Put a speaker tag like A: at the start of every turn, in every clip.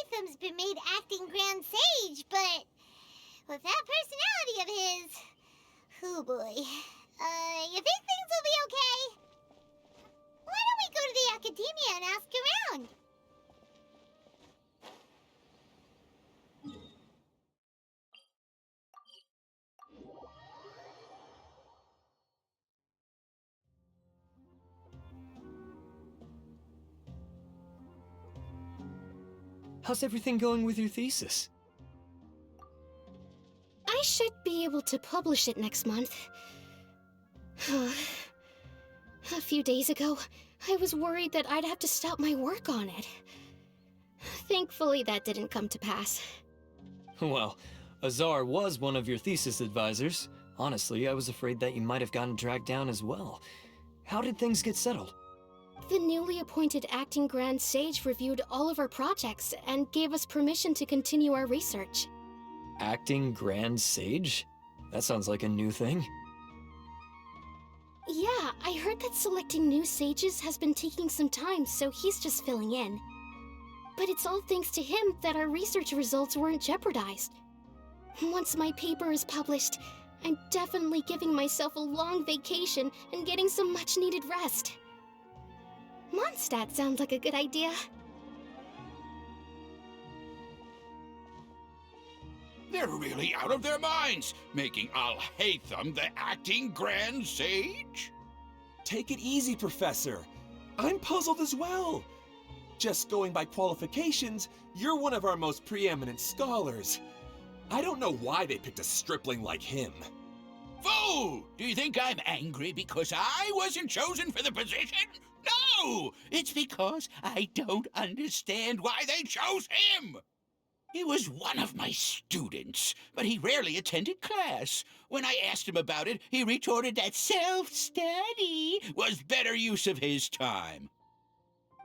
A: Alhaitham's been made acting Grand Sage, but with that personality of his, oh boy. You think things will be okay? Why don't we go to the academia and ask around?
B: How's everything going with your thesis?
C: I should be able to publish it next month. A few days ago, I was worried that I'd have to stop my work on it. Thankfully, that didn't come to pass.
B: Well, Azar was one of your thesis advisors. Honestly, I was afraid that you might have gotten dragged down as well. How did things get settled?
C: The newly appointed acting Grand Sage reviewed all of our projects and gave us permission to continue our research.
B: Acting Grand Sage? That sounds like a new thing.
C: Yeah, I heard that selecting new sages has been taking some time, so he's just filling in. But it's all thanks to him that our research results weren't jeopardized. Once my paper is published, I'm definitely giving myself a long vacation and getting some much-needed rest. Mondstadt sounds like a good idea.
D: They're really out of their minds, making Alhaitham the acting Grand Sage?
E: Take it easy, Professor. I'm puzzled as well. Just going by qualifications, you're one of our most preeminent scholars. I don't know why they picked a stripling like him.
D: Fool! Do you think I'm angry because I wasn't chosen for the position? No! It's because I don't understand why they chose him! He was one of my students, but he rarely attended class. When I asked him about it, he retorted that self-study was better use of his time.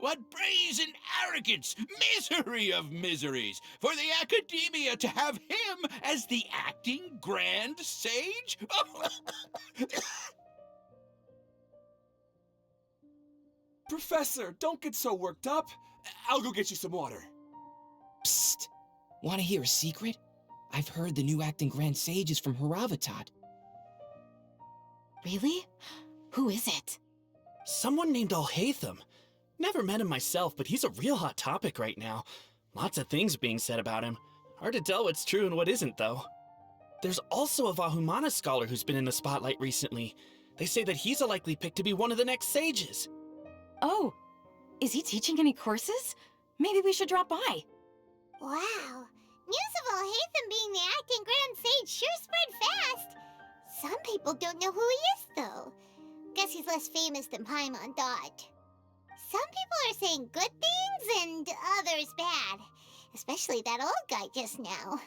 D: What brazen arrogance, misery of miseries, for the academia to have him as the acting Grand Sage?
E: Professor, don't get so worked up. I'll go get you some water.
F: Psst! Want to hear a secret? I've heard the new acting Grand Sage is from Haravatat.
G: Really? Who is it?
H: Someone named Alhaitham. Never met him myself, but he's a real hot topic right now. Lots of things being said about him. Hard to tell what's true and what isn't, though. There's also a Vahumana scholar who's been in the spotlight recently. They say that he's a likely pick to be one of the next sages.
G: Oh, is he teaching any courses? Maybe we should drop by.
A: Wow. News of Alhaitham being the acting Grand Sage sure spread fast. Some people don't know who he is, though. Guess he's less famous than Paimon thought. Some people are saying good things and others bad. Especially that old guy just now.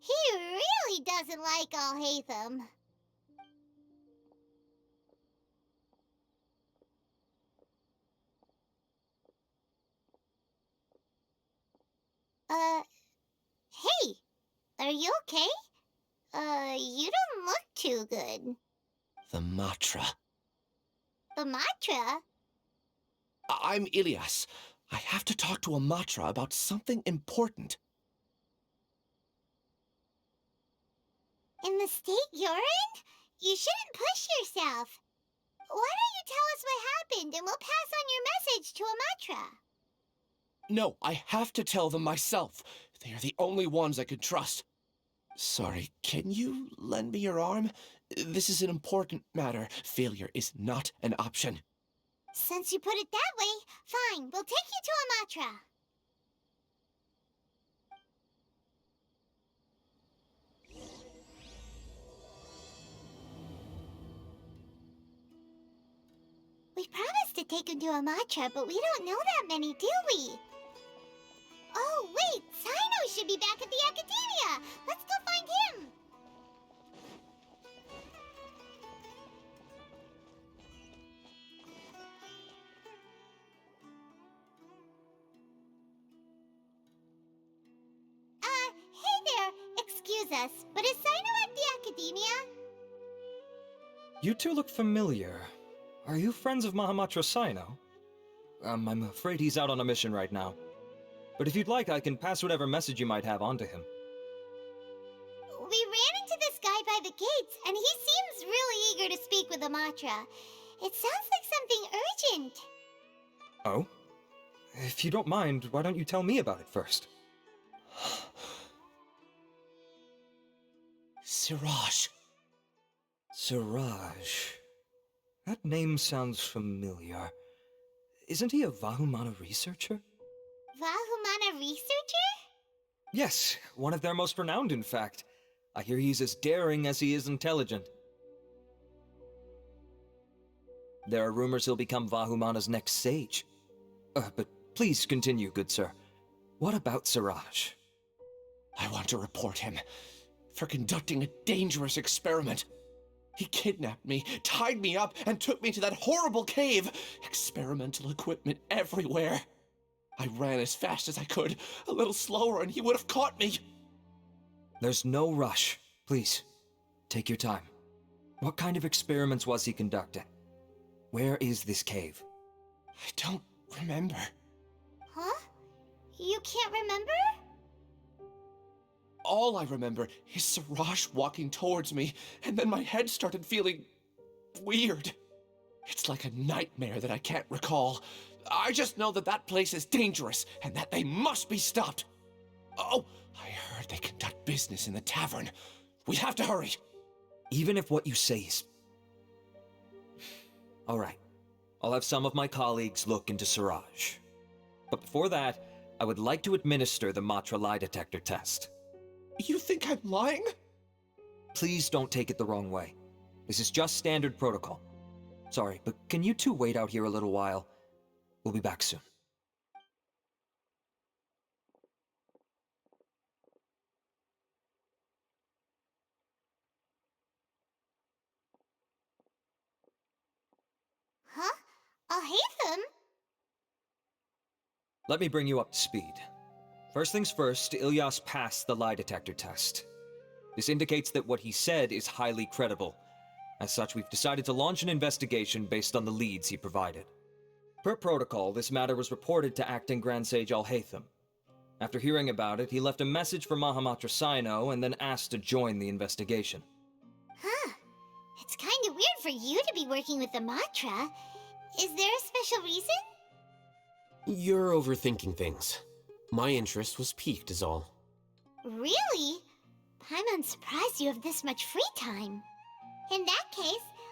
A: He really doesn't like Alhaitham. Hey, are you okay? You don't look too good.
F: The Matra.
A: The Matra?
E: I'm Ilias. I have to talk to a Matra about something important.
A: In the state you're in? You shouldn't push yourself. Why don't you tell us what happened and we'll pass on your message to a Matra?
E: No, I have to tell them myself. They are the only ones I could trust. Sorry, can you lend me your arm? This is an important matter. Failure is not an option.
A: Since you put it that way, fine, we'll take you to a Matra. We promised to take him to a Matra, but we don't know that many, do we? Oh, wait, Sino should be back at the Academia. Let's go find him. Hey there, excuse us, but is Sino at the Academia?
I: You two look familiar. Are you friends of Mahamatra Sino? I'm afraid he's out on a mission right now. But if you'd like, I can pass whatever message you might have on to him.
A: We ran into this guy by the gates, and he seems really eager to speak with Amatra. It sounds like something urgent.
I: Oh? If you don't mind, why don't you tell me about it first?
E: Siraj.
I: Siraj. That name sounds familiar. Isn't he a Vahumana researcher?
A: Vahumana researcher?
I: Yes, one of their most renowned, in fact. I hear he's as daring as he is intelligent. There are rumors he'll become Vahumana's next sage. But please continue, good sir. What about Siraj?
E: I want to report him for conducting a dangerous experiment. He kidnapped me, tied me up, and took me to that horrible cave. Experimental equipment everywhere. I ran as fast as I could, a little slower, and he would have caught me.
I: There's no rush. Please, take your time. What kind of experiments was he conducting? Where is this cave?
E: I don't remember.
A: Huh? You can't remember?
E: All I remember is Siraj walking towards me, and then my head started feeling weird. It's like a nightmare that I can't recall. I just know that that place is dangerous, and that they must be stopped. Oh, I heard they conduct business in the tavern. We have to hurry.
I: Even if what you say is... All right. I'll have some of my colleagues look into Siraj. But before that, I would like to administer the Matra lie detector test.
E: You think I'm lying?
I: Please don't take it the wrong way. This is just standard protocol. Sorry, but can you two wait out here a little while? We'll be back soon.
A: Huh? Alhaitham?
I: Let me bring you up to speed. First things first, Ilyas passed the lie detector test. This indicates that what he said is highly credible. As such, we've decided to launch an investigation based on the leads he provided. Per protocol, this matter was reported to Acting Grand Sage Alhaitham. After hearing about it, he left a message for Mahamatra Sino and then asked to join the investigation.
A: Huh. It's kinda weird for you to be working with the Matra. Is there a special reason?
J: You're overthinking things. My interest was piqued is all.
A: Really? I'm surprised you have this much free time. In that case,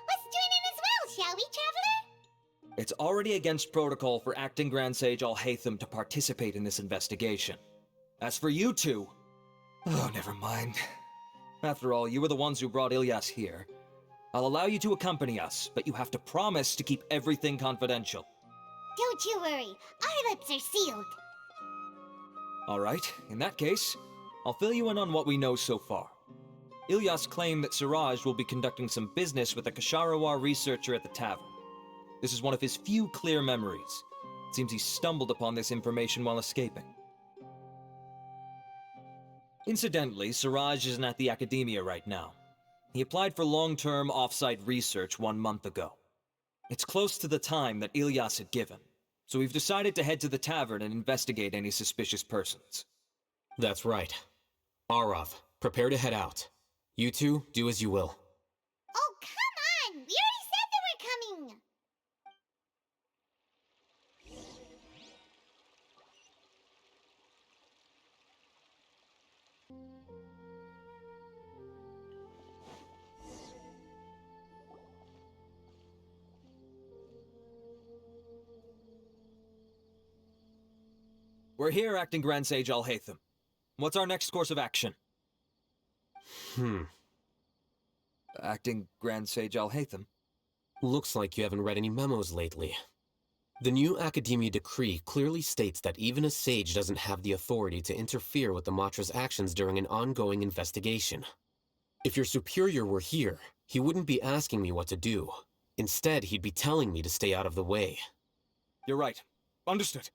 A: let's join in as well, shall we, Traveler?
I: It's already against protocol for Acting Grand Sage Alhaitham to participate in this investigation. As for you two... Oh, never mind. After all, you were the ones who brought Ilyas here. I'll allow you to accompany us, but you have to promise to keep everything confidential.
A: Don't you worry, our lips are sealed.
I: Alright, in that case, I'll fill you in on what we know so far. Ilyas claimed that Siraj will be conducting some business with a Kasharawar researcher at the tavern. This is one of his few clear memories. It seems he stumbled upon this information while escaping. Incidentally, Siraj isn't at the academia right now. He applied for long-term off-site research 1 month ago. It's close to the time that Ilyas had given, so we've decided to head to the tavern and investigate any suspicious persons.
J: That's right. Arav, prepare to head out. You two, do as you will.
A: Oh, come on! We already said that we're coming!
I: We're here, Acting Grand Sage Alhaitham. What's our next course of action? Acting Grand Sage Alhaitham?
J: Looks like you haven't read any memos lately. The new Academia decree clearly states that even a sage doesn't have the authority to interfere with the Matra's actions during an ongoing investigation. If your superior were here, he wouldn't be asking me what to do. Instead, he'd be telling me to stay out of the way.
I: You're right. Understood.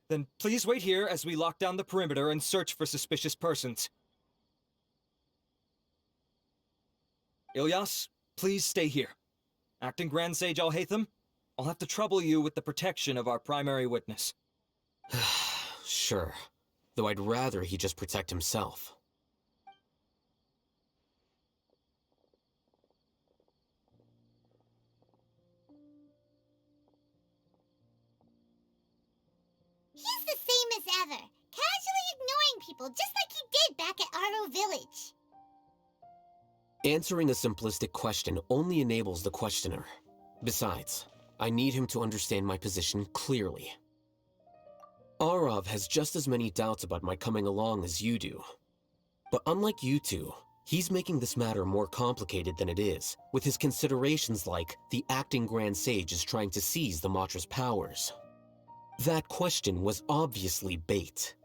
I: Then please wait here as we lock down the perimeter and search for suspicious persons. Ilyas, please stay here. Acting Grand Sage Alhaitham, I'll have to trouble you with the protection of our primary witness.
J: sure. Though I'd rather he just protect himself.
A: He's the same as ever, casually ignoring people just like he did back at Aro Village.
J: Answering a simplistic question only enables the questioner. Besides, I need him to understand my position clearly. Arav has just as many doubts about my coming along as you do. But unlike you two, he's making this matter more complicated than it is, with his considerations like the acting Grand Sage is trying to seize the Matra's powers. That question was obviously bait.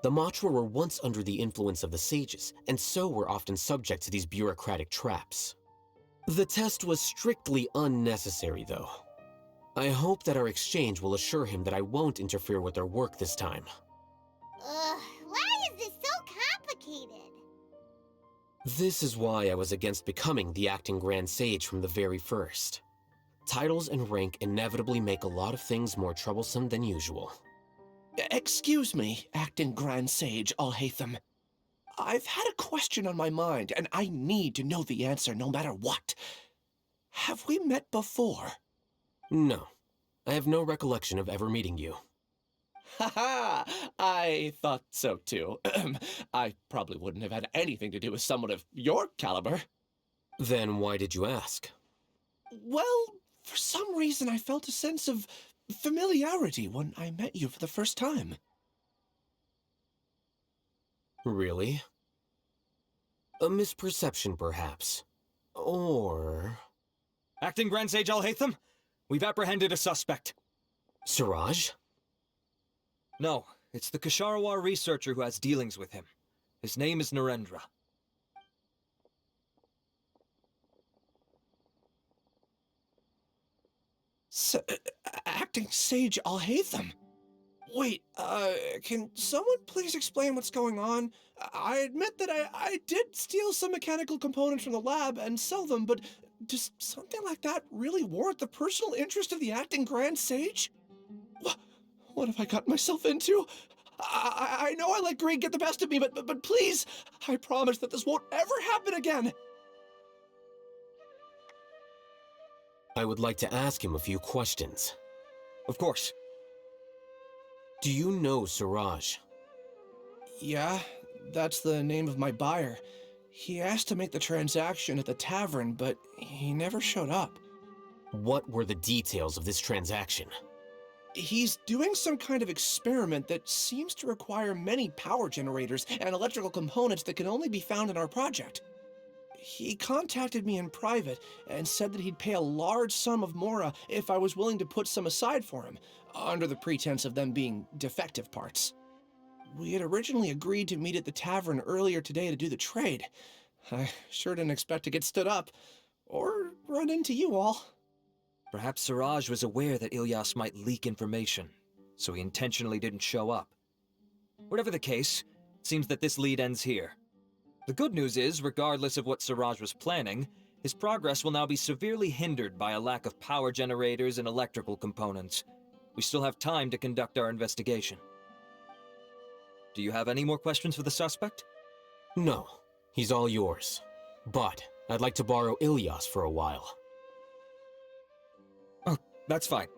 J: The Matra were once under the influence of the sages, and so were often subject to these bureaucratic traps. The test was strictly unnecessary, though. I hope that our exchange will assure him that I won't interfere with their work this time.
A: Why is this so complicated?
J: This is why I was against becoming the acting Grand Sage from the very first. Titles and rank inevitably make a lot of things more troublesome than usual.
E: Excuse me, acting Grand Sage Alhaitham. I've had a question on my mind, and I need to know the answer no matter what. Have we met before?
J: No. I have no recollection of ever meeting you.
E: Haha! I thought so too. I probably wouldn't have had anything to do with someone of your caliber.
J: Then why did you ask?
E: Well, for some reason I felt a sense of familiarity when I met you for the first time.
J: Really? A misperception, perhaps. Or...
I: Acting Grand Sage Alhaitham, we've apprehended a suspect.
J: Siraj?
I: No, it's the Kasharawar researcher who has dealings with him. His name is Narendra.
E: Acting Sage Alhaitham? Wait, can someone please explain what's going on? I admit that I did steal some mechanical components from the lab and sell them, but does something like that really warrant the personal interest of the acting Grand Sage? What have I gotten myself into? I know I let greed get the best of me, but please, I promise that this won't ever happen again.
J: I would like to ask him a few questions.
I: Of course.
J: Do you know Siraj?
E: Yeah, that's the name of my buyer. He asked to make the transaction at the tavern, but he never showed up.
J: What were the details of this transaction?
E: He's doing some kind of experiment that seems to require many power generators and electrical components that can only be found in our project. He contacted me in private and said that he'd pay a large sum of Mora if I was willing to put some aside for him, under the pretense of them being defective parts. We had originally agreed to meet at the tavern earlier today to do the trade. I sure didn't expect to get stood up, or run into you all.
I: Perhaps Siraj was aware that Ilyas might leak information, so he intentionally didn't show up. Whatever the case, it seems that this lead ends here. The good news is, regardless of what Siraj was planning, his progress will now be severely hindered by a lack of power generators and electrical components. We still have time to conduct our investigation. Do you have any more questions for the suspect?
J: No, he's all yours. But I'd like to borrow Ilyas for a while.
I: Oh, that's fine.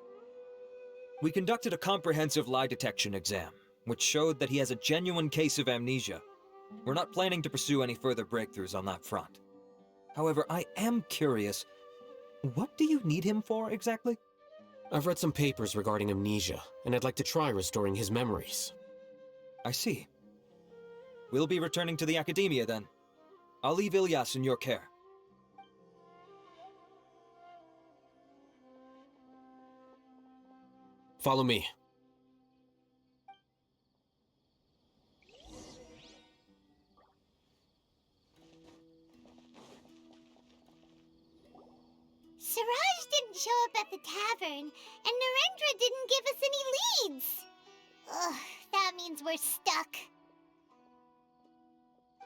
I: We conducted a comprehensive lie detection exam, which showed that he has a genuine case of amnesia. We're not planning to pursue any further breakthroughs on that front. However, I am curious, what do you need him for exactly?
J: I've read some papers regarding amnesia, and I'd like to try restoring his memories.
I: I see. We'll be returning to the Academia then. I'll leave Ilyas in your care.
J: Follow me.
A: Siraj didn't show up at the tavern, and Narendra didn't give us any leads. Ugh, that means we're stuck.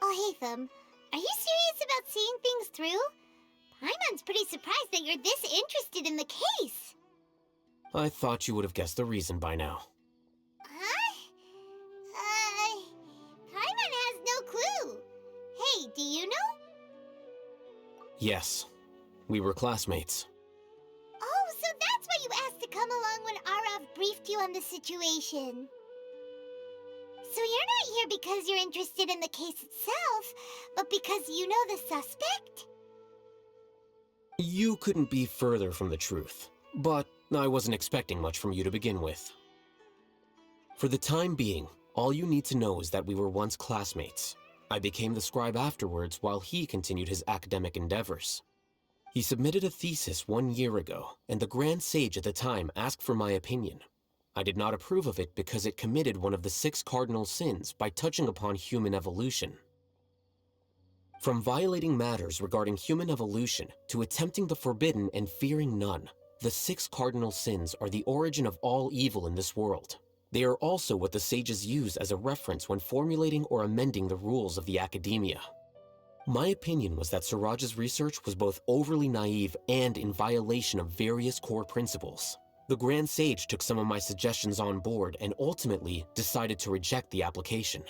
A: Alhaitham, are you serious about seeing things through? Paimon's pretty surprised that you're this interested in the case.
J: I thought you would have guessed the reason by now.
A: Huh?
J: Yes, we were classmates.
A: Oh, so that's why you asked to come along when Arav briefed you on the situation. So you're not here because you're interested in the case itself, but because you know the suspect?
J: You couldn't be further from the truth, but I wasn't expecting much from you to begin with. For the time being, all you need to know is that we were once classmates. I became the scribe afterwards while he continued his academic endeavors. He submitted a thesis 1 year ago, and the Grand Sage at the time asked for my opinion. I did not approve of it because it committed one of the 6 cardinal sins by touching upon human evolution. From violating matters regarding human evolution to attempting the forbidden and fearing none, the 6 cardinal sins are the origin of all evil in this world. They are also what the sages use as a reference when formulating or amending the rules of the academia. My opinion was that Siraj's research was both overly naive and in violation of various core principles. The Grand Sage took some of my suggestions on board and ultimately decided to reject the application.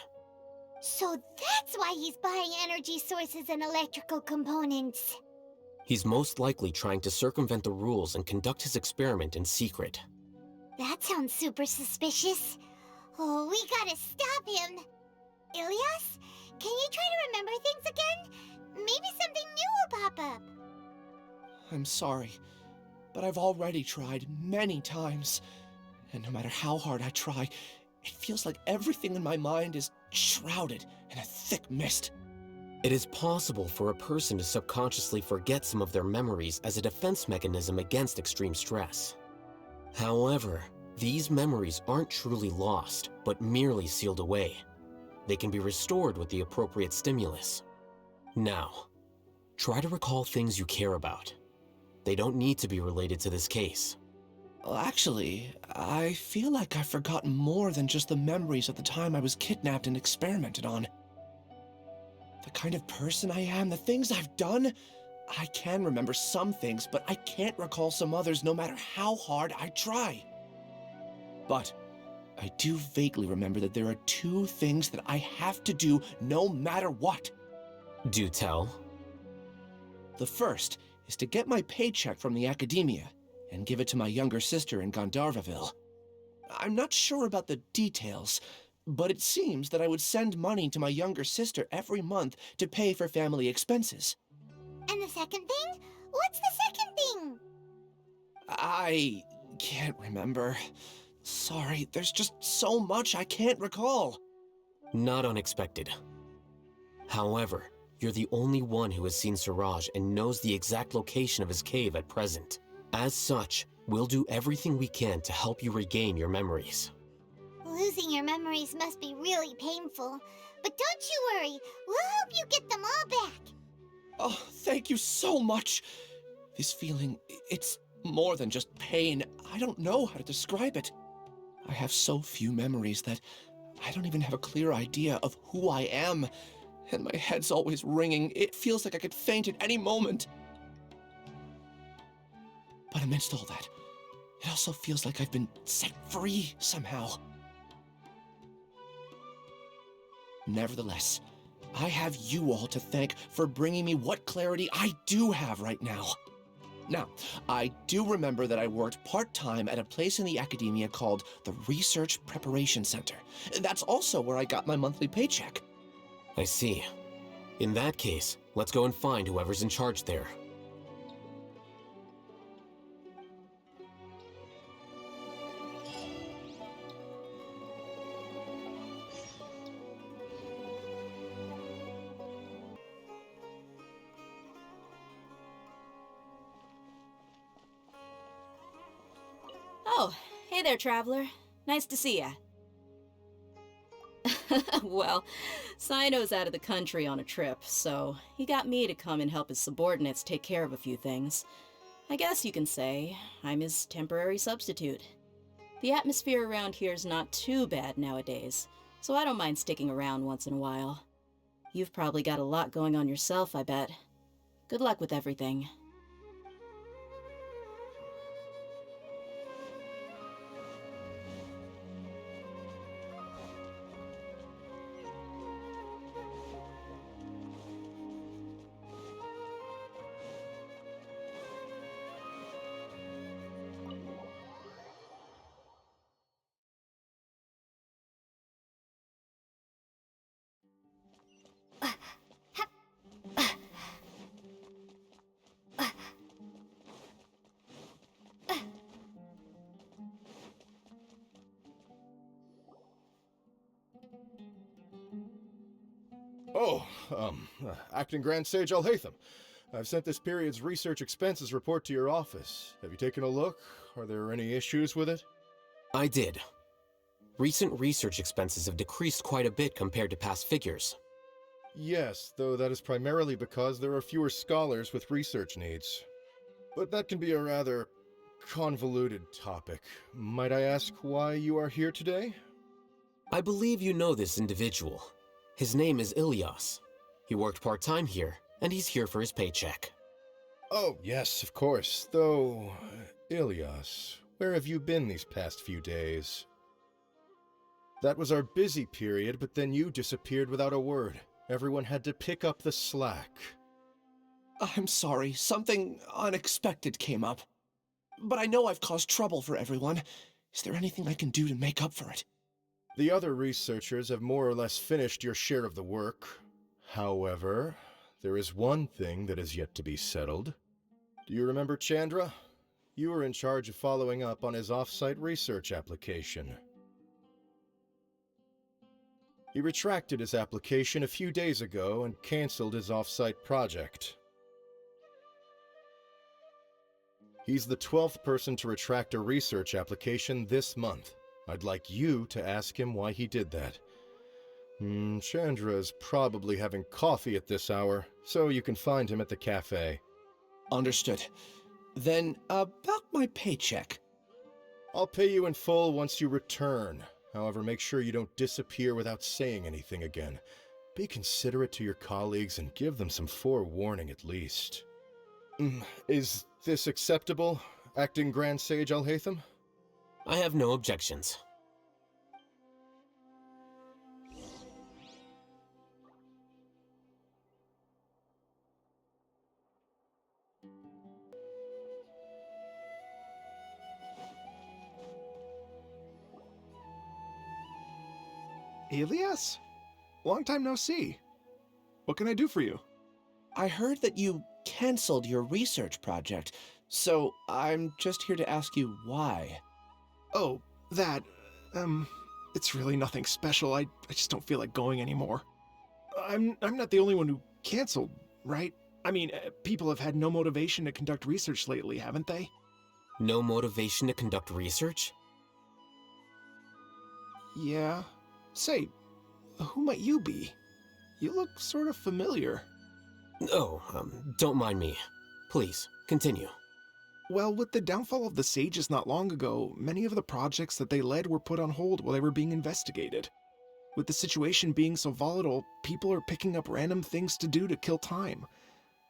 A: So that's why he's buying energy sources and electrical components.
J: He's most likely trying to circumvent the rules and conduct his experiment in secret.
A: That sounds super suspicious. Oh, we gotta stop him. Ilias, can you try to remember things again? Maybe something new will pop up.
E: I'm sorry, but I've already tried many times. And no matter how hard I try, it feels like everything in my mind is shrouded in a thick mist.
J: It is possible for a person to subconsciously forget some of their memories as a defense mechanism against extreme stress. However, these memories aren't truly lost, but merely sealed away. They can be restored with the appropriate stimulus. Now, try to recall things you care about. They don't need to be related to this case.
E: Well, actually, I feel like I've forgotten more than just the memories of the time I was kidnapped and experimented on. The kind of person I am, the things I've done, I can remember some things, but I can't recall some others no matter how hard I try. But I do vaguely remember that there are 2 things that I have to do no matter what.
J: Do tell.
E: The first is to get my paycheck from the academia and give it to my younger sister in Gandharvaville. I'm not sure about the details, but it seems that I would send money to my younger sister every month to pay for family expenses.
A: And the second thing? What's the second thing?
E: I can't remember. Sorry, there's just so much I can't recall.
J: Not unexpected. However, you're the only one who has seen Siraj and knows the exact location of his cave at present. As such, we'll do everything we can to help you regain your memories.
A: Losing your memories must be really painful. But don't you worry, we'll help you get them all back.
E: Oh, thank you so much. This feeling, it's more than just pain. I don't know how to describe it. I have so few memories that I don't even have a clear idea of who I am. And my head's always ringing. It feels like I could faint at any moment. But amidst all that, it also feels like I've been set free somehow. Nevertheless, I have you all to thank for bringing me what clarity I do have right now. Now, I do remember that I worked part-time at a place in the academia called the Research Preparation Center. That's also where I got my monthly paycheck.
J: I see. In that case, let's go and find whoever's in charge there.
K: Oh, hey there, traveler. Nice to see ya. Well, Sino's out of the country on a trip, so he got me to come and help his subordinates take care of a few things. I guess you can say I'm his temporary substitute. The atmosphere around here is not too bad nowadays, so I don't mind sticking around once in a while. You've probably got a lot going on yourself, I bet. Good luck with everything.
L: Acting Grand Sage Alhaitham. I've sent this period's research expenses report to your office. Have you taken a look? Are there any issues with it?
J: I did. Recent research expenses have decreased quite a bit compared to past figures.
L: Yes, though that is primarily because there are fewer scholars with research needs. But that can be a rather convoluted topic. Might I ask why you are here today?
J: I believe you know this individual. His name is Ilyas. He worked part-time here, and he's here for his paycheck.
L: Oh, yes, of course. Though, Ilyas, where have you been these past few days? That was our busy period, but then you disappeared without a word. Everyone had to pick up the slack.
E: I'm sorry, something unexpected came up. But I know I've caused trouble for everyone. Is there anything I can do to make up for it?
L: The other researchers have more or less finished your share of the work. However, there is one thing that is yet to be settled. Do you remember Chandra? You were in charge of following up on his off-site research application. He retracted his application a few days ago and canceled his off-site project. He's the 12th person to retract a research application this month. I'd like you to ask him why he did that. Chandra's probably having coffee at this hour, so you can find him at the cafe.
E: Understood. Then, about my paycheck.
L: I'll pay you in full once you return. However, make sure you don't disappear without saying anything again. Be considerate to your colleagues and give them some forewarning at least. Is this acceptable, Acting Grand Sage Alhaitham?
J: I have no objections.
M: Ilyas? Long time no see. What can I do for you?
E: I heard that you canceled your research project, so I'm just here to ask you why.
M: Oh, that, it's really nothing special. I just don't feel like going anymore. I'm not the only one who canceled, right? I mean, people have had no motivation to conduct research lately, haven't they?
J: No motivation to conduct research?
M: Yeah. Say, who might you be? You look sort of familiar.
J: Oh, don't mind me. Please, continue.
M: Well, with the downfall of the Sages not long ago, many of the projects that they led were put on hold while they were being investigated. With the situation being so volatile, people are picking up random things to do to kill time.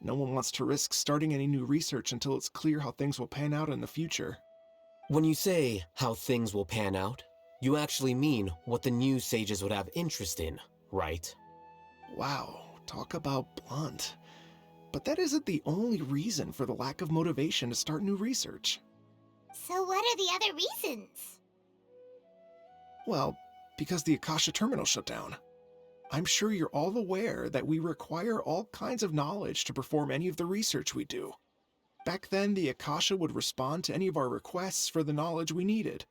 M: No one wants to risk starting any new research until it's clear how things will pan out in the future.
J: When you say how things will pan out, you actually mean what the new sages would have interest in, right?
M: Wow, talk about blunt. But that isn't the only reason for the lack of motivation to start new research.
A: So what are the other reasons?
M: Well, because the Akasha terminal shut down. I'm sure you're all aware that we require all kinds of knowledge to perform any of the research we do. Back then, the Akasha would respond to any of our requests for the knowledge we needed.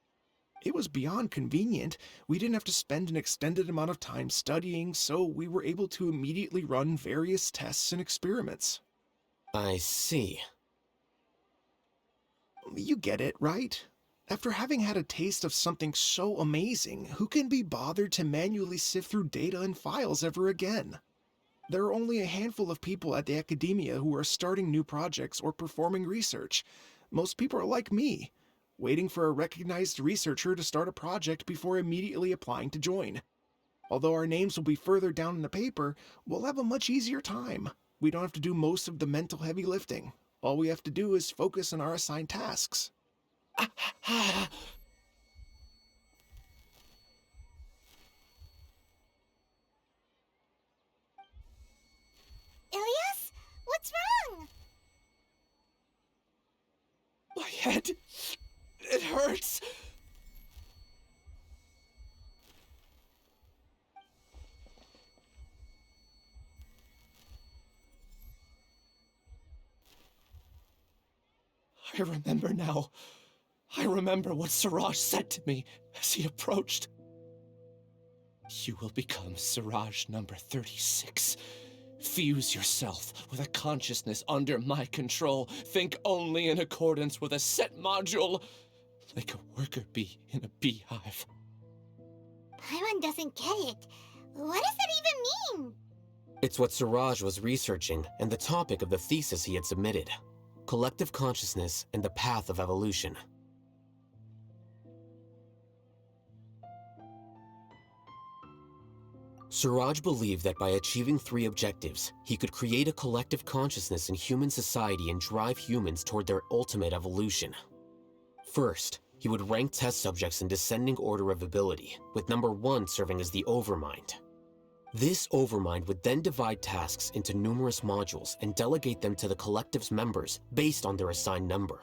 M: It was beyond convenient. We didn't have to spend an extended amount of time studying, so we were able to immediately run various tests and experiments.
J: I see.
M: You get it, right? After having had a taste of something so amazing, who can be bothered to manually sift through data and files ever again? There are only a handful of people at the academia who are starting new projects or performing research. Most people are like me, waiting for a recognized researcher to start a project before immediately applying to join. Although our names will be further down in the paper, we'll have a much easier time. We don't have to do most of the mental heavy lifting. All we have to do is focus on our assigned tasks.
A: Ilyas? What's wrong?
E: My head, it hurts. I remember now. I remember what Siraj said to me as he approached. You will become Siraj number 36. Fuse yourself with a consciousness under my control. Think only in accordance with a set module, like a worker bee in a beehive.
A: Paimon doesn't get it. What does that even mean?
J: It's what Siraj was researching and the topic of the thesis he had submitted. Collective consciousness and the path of evolution. Siraj believed that by achieving 3 objectives, he could create a collective consciousness in human society and drive humans toward their ultimate evolution. First, he would rank test subjects in descending order of ability, with number 1 serving as the overmind. This overmind would then divide tasks into numerous modules and delegate them to the collective's members based on their assigned number.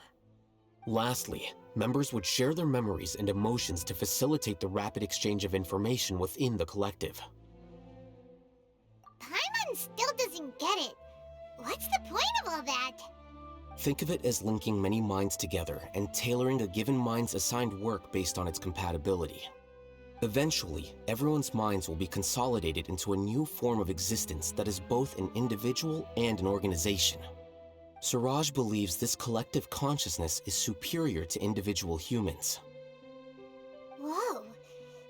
J: Lastly, members would share their memories and emotions to facilitate the rapid exchange of information within the collective.
A: Paimon still doesn't get it. What's the point of all that?
J: Think of it as linking many minds together and tailoring a given mind's assigned work based on its compatibility. Eventually, everyone's minds will be consolidated into a new form of existence that is both an individual and an organization. Siraj believes this collective consciousness is superior to individual humans.
A: Whoa.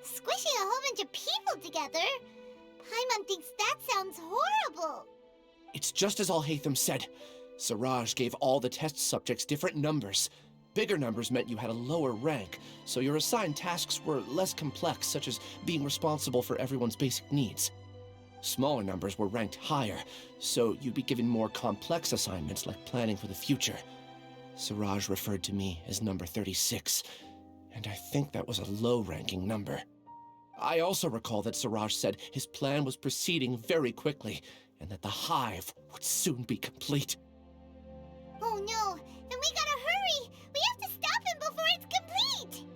A: Squishing a whole bunch of people together? Paimon thinks that sounds horrible.
E: It's just as Alhaitham said. Siraj gave all the test subjects different numbers. Bigger numbers meant you had a lower rank, so your assigned tasks were less complex, such as being responsible for everyone's basic needs. Smaller numbers were ranked higher, so you'd be given more complex assignments like planning for the future. Siraj referred to me as number 36, and I think that was a low-ranking number. I also recall that Siraj said his plan was proceeding very quickly, and that the hive would soon be complete.
A: Oh no, then we gotta hurry! We have to stop him before it's complete!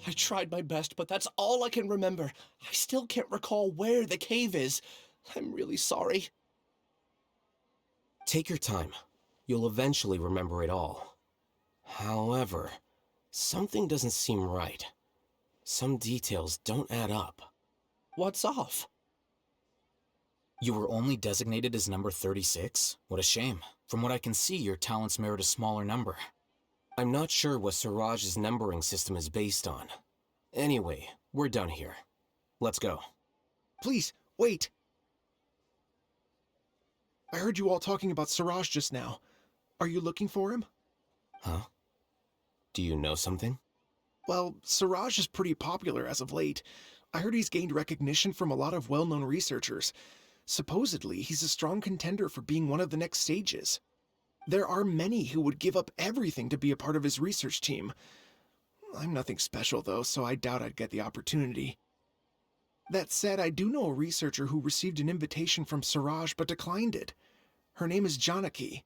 E: I tried my best, but that's all I can remember. I still can't recall where the cave is. I'm really sorry.
J: Take your time. You'll eventually remember it all. However, something doesn't seem right. Some details don't add up.
E: What's off?
N: You were only designated as number 36? What a shame. From what I can see, your talents merit a smaller number.
J: I'm not sure what Siraj's numbering system is based on. Anyway, we're done here. Let's go.
M: Please, wait! I heard you all talking about Siraj just now. Are you looking for him?
J: Huh? Do you know something?
M: Well, Siraj is pretty popular as of late. I heard he's gained recognition from a lot of well-known researchers. Supposedly, he's a strong contender for being one of the next sages. There are many who would give up everything to be a part of his research team. I'm nothing special, though, so I doubt I'd get the opportunity. That said, I do know a researcher who received an invitation from Siraj but declined it. Her name is Janaki.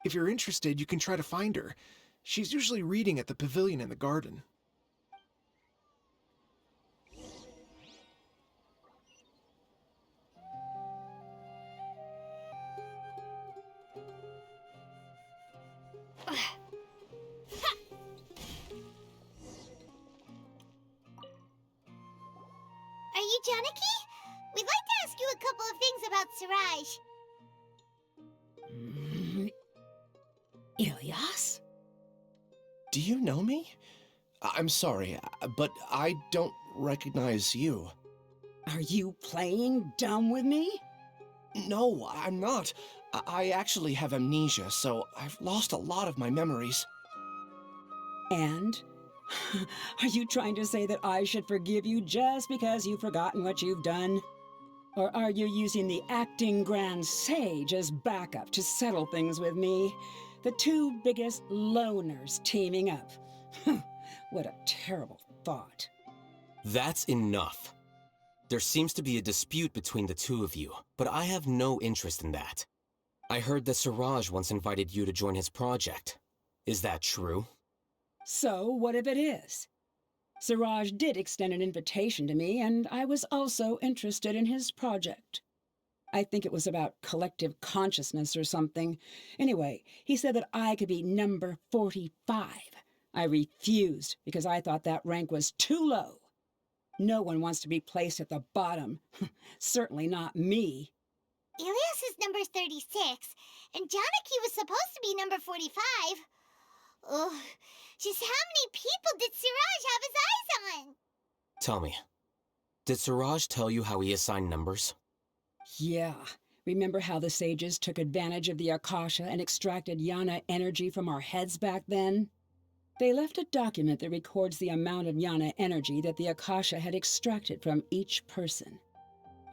M: If you're interested, you can try to find her. She's usually reading at the pavilion in the garden.
A: Are you Janaki? We'd like to ask you a couple of things about Siraj.
F: Ilyas?
E: Do you know me? I'm sorry, but I don't recognize you.
F: Are you playing dumb with me?
E: No, I'm not. I actually have amnesia, so I've lost a lot of my memories.
F: And? Are you trying to say that I should forgive you just because you've forgotten what you've done? Or are you using the acting Grand Sage as backup to settle things with me? The two biggest loners teaming up. What a terrible thought.
J: That's enough. There seems to be a dispute between the two of you, but I have no interest in that. I heard that Siraj once invited you to join his project. Is that true?
F: So, what if it is? Siraj did extend an invitation to me, and I was also interested in his project. I think it was about collective consciousness or something. Anyway, he said that I could be number 45. I refused because I thought that rank was too low. No one wants to be placed at the bottom. Certainly not me.
A: Ilias is number 36, and Janaki was supposed to be number 45. Ugh, just how many people did Siraj have his eyes on?
J: Tell me, did Siraj tell you how he assigned numbers?
F: Yeah. Remember how the sages took advantage of the Akasha and extracted Yana energy from our heads back then? They left a document that records the amount of Yana energy that the Akasha had extracted from each person.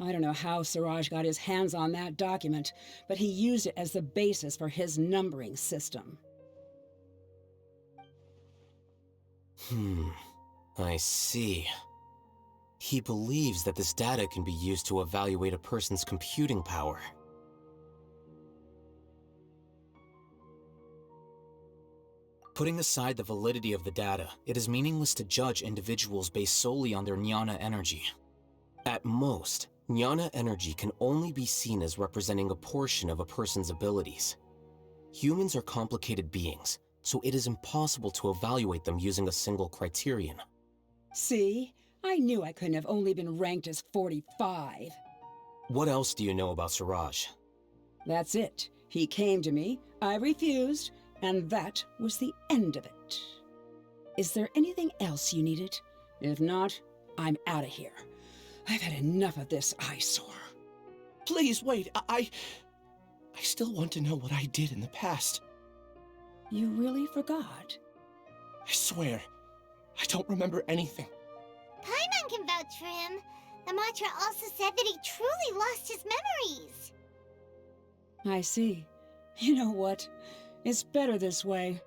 F: I don't know how Siraj got his hands on that document, but he used it as the basis for his numbering system.
J: I see. He believes that this data can be used to evaluate a person's computing power. Putting aside the validity of the data, it is meaningless to judge individuals based solely on their jnana energy. At most, jnana energy can only be seen as representing a portion of a person's abilities. Humans are complicated beings, so it is impossible to evaluate them using a single criterion.
F: See? I knew I couldn't have only been ranked as 45.
J: What else do you know about Siraj?
F: That's it. He came to me, I refused, and that was the end of it. Is there anything else you needed? If not, I'm out of here. I've had enough of this eyesore.
E: Please, wait. I still want to know what I did in the past.
F: You really forgot?
E: I swear, I don't remember anything.
A: Paimon can vouch for him. The mantra also said that he truly lost his memories.
F: I see. You know what? It's better this way.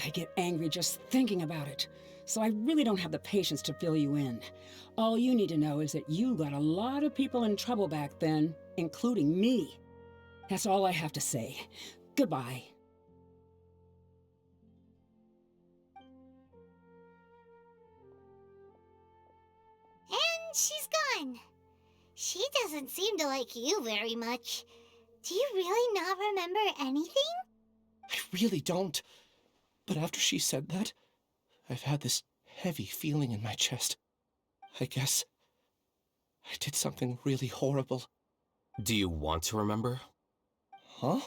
F: I get angry just thinking about it, so I really don't have the patience to fill you in. All you need to know is that you got a lot of people in trouble back then, including me. That's all I have to say. Goodbye.
A: And she's gone. She doesn't seem to like you very much. Do you really not remember anything?
E: I really don't. But after she said that, I've had this heavy feeling in my chest. I guess I did something really horrible.
J: Do you want to remember?
E: Huh?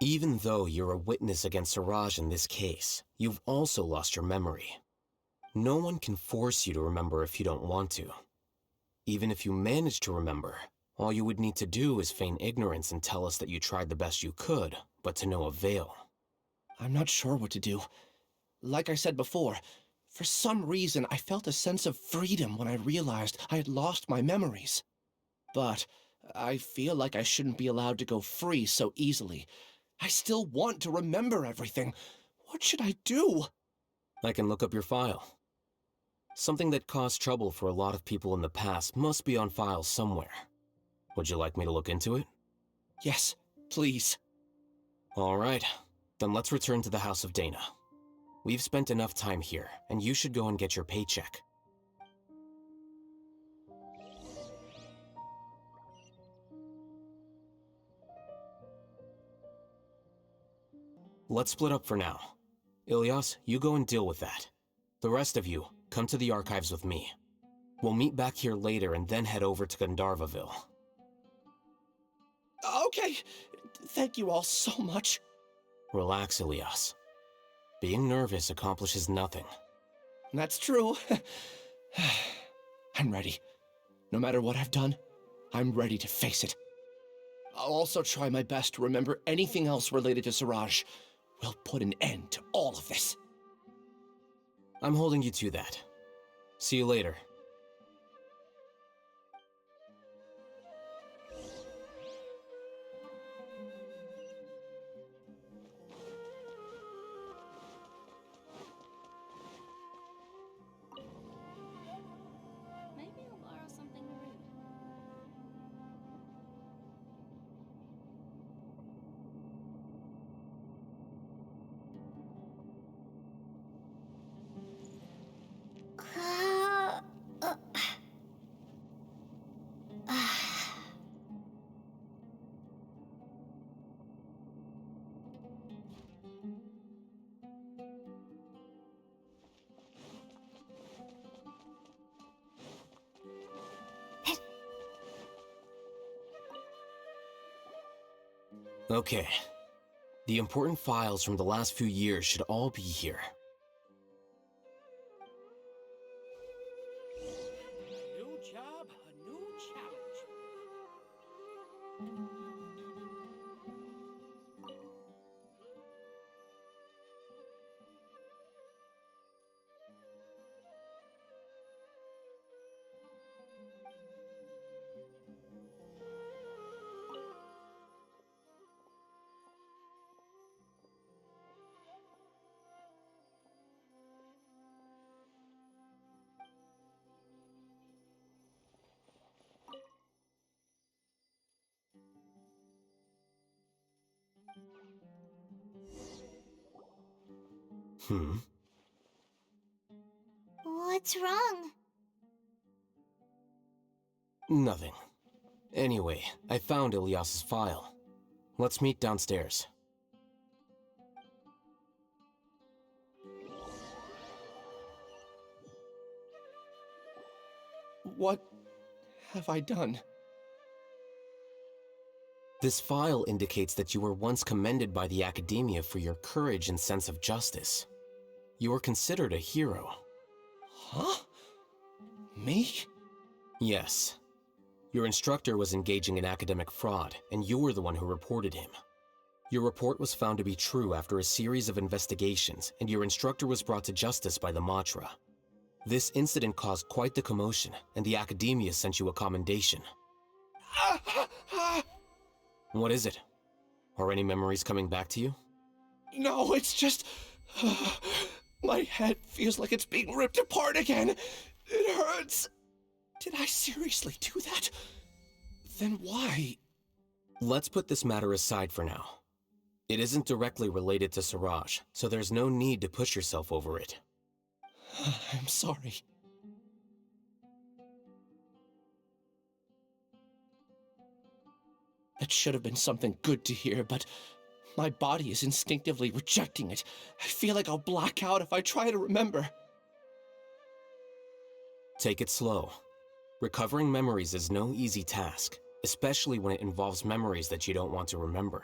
J: Even though you're a witness against Siraj in this case, you've also lost your memory. No one can force you to remember if you don't want to. Even if you manage to remember, all you would need to do is feign ignorance and tell us that you tried the best you could, but to no avail.
E: I'm not sure what to do. Like I said before, for some reason I felt a sense of freedom when I realized I had lost my memories. But I feel like I shouldn't be allowed to go free so easily. I still want to remember everything. What should I do?
J: I can look up your file. Something that caused trouble for a lot of people in the past must be on file somewhere. Would you like me to look into it?
E: Yes, please.
J: All right, then let's return to the House of Dana. We've spent enough time here, and you should go and get your paycheck. Let's split up for now. Ilyas, you go and deal with that. The rest of you, come to the archives with me. We'll meet back here later and then head over to Gandharvaville.
E: Okay, thank you all so much.
J: Relax, Ilyas. Being nervous accomplishes nothing.
E: That's true. I'm ready. No matter what I've done, I'm ready to face it. I'll also try my best to remember anything else related to Siraj. We'll put an end to all of this.
J: I'm holding you to that. See you later.
K: Maybe I'll borrow something to read.
J: Okay. The important files from the last few years should all be here.
E: New job, a new challenge.
A: What's wrong?
J: Nothing. Anyway, I found Ilyas's file. Let's meet downstairs.
E: What have I done?
J: This file indicates that you were once commended by the Academia for your courage and sense of justice. You were considered a hero.
E: Huh? Me?
J: Yes. Your instructor was engaging in academic fraud, and you were the one who reported him. Your report was found to be true after a series of investigations, and your instructor was brought to justice by the Matra. This incident caused quite the commotion, and the Academia sent you a commendation. What is it? Are any memories coming back to you?
E: No, it's just... my head feels like it's being ripped apart again. It hurts. Did I seriously do that? Then why?
J: Let's put this matter aside for now. It isn't directly related to Siraj, so there's no need to push yourself over it.
E: I'm sorry. That should have been something good to hear, but my body is instinctively rejecting it. I feel like I'll black out if I try to remember.
J: Take it slow. Recovering memories is no easy task, especially when it involves memories that you don't want to remember.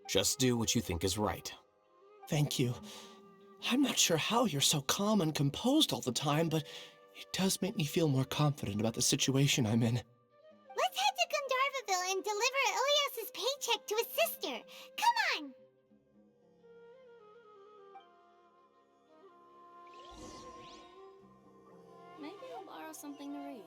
J: Just do what you think is right.
E: Thank you. I'm not sure how you're so calm and composed all the time, but it does make me feel more confident about the situation I'm in.
A: Let's head to Gandharvaville and deliver Ilyas's paycheck to his sister. Come on!
K: Maybe I'll borrow something to read.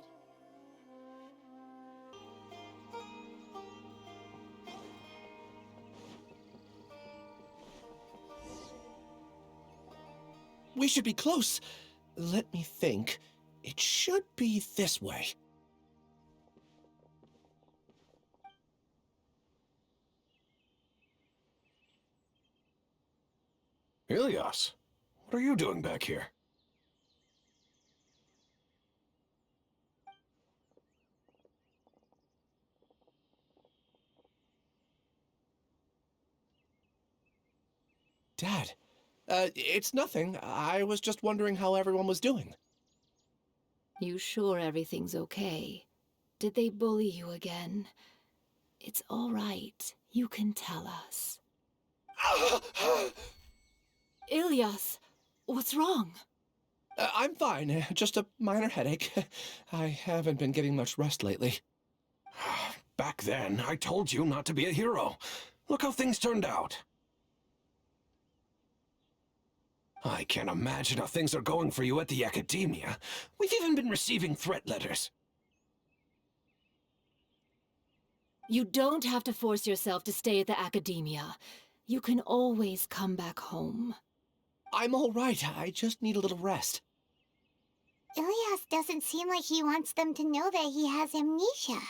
E: We should be close. Let me think. It should be this way.
M: Ilyas, what are you doing back here?
E: Dad, it's nothing. I was just wondering how everyone was doing.
O: You sure everything's okay? Did they bully you again? It's all right. You can tell us.
C: Ilyas, what's wrong?
E: I'm fine. Just a minor headache. I haven't been getting much rest lately.
M: Back then, I told you not to be a hero. Look how things turned out. I can't imagine how things are going for you at the Academia. We've even been receiving threat letters.
O: You don't have to force yourself to stay at the Academia. You can always come back home.
E: I'm all right. I just need a little rest.
A: Ilyas doesn't seem like he wants them to know that he has amnesia.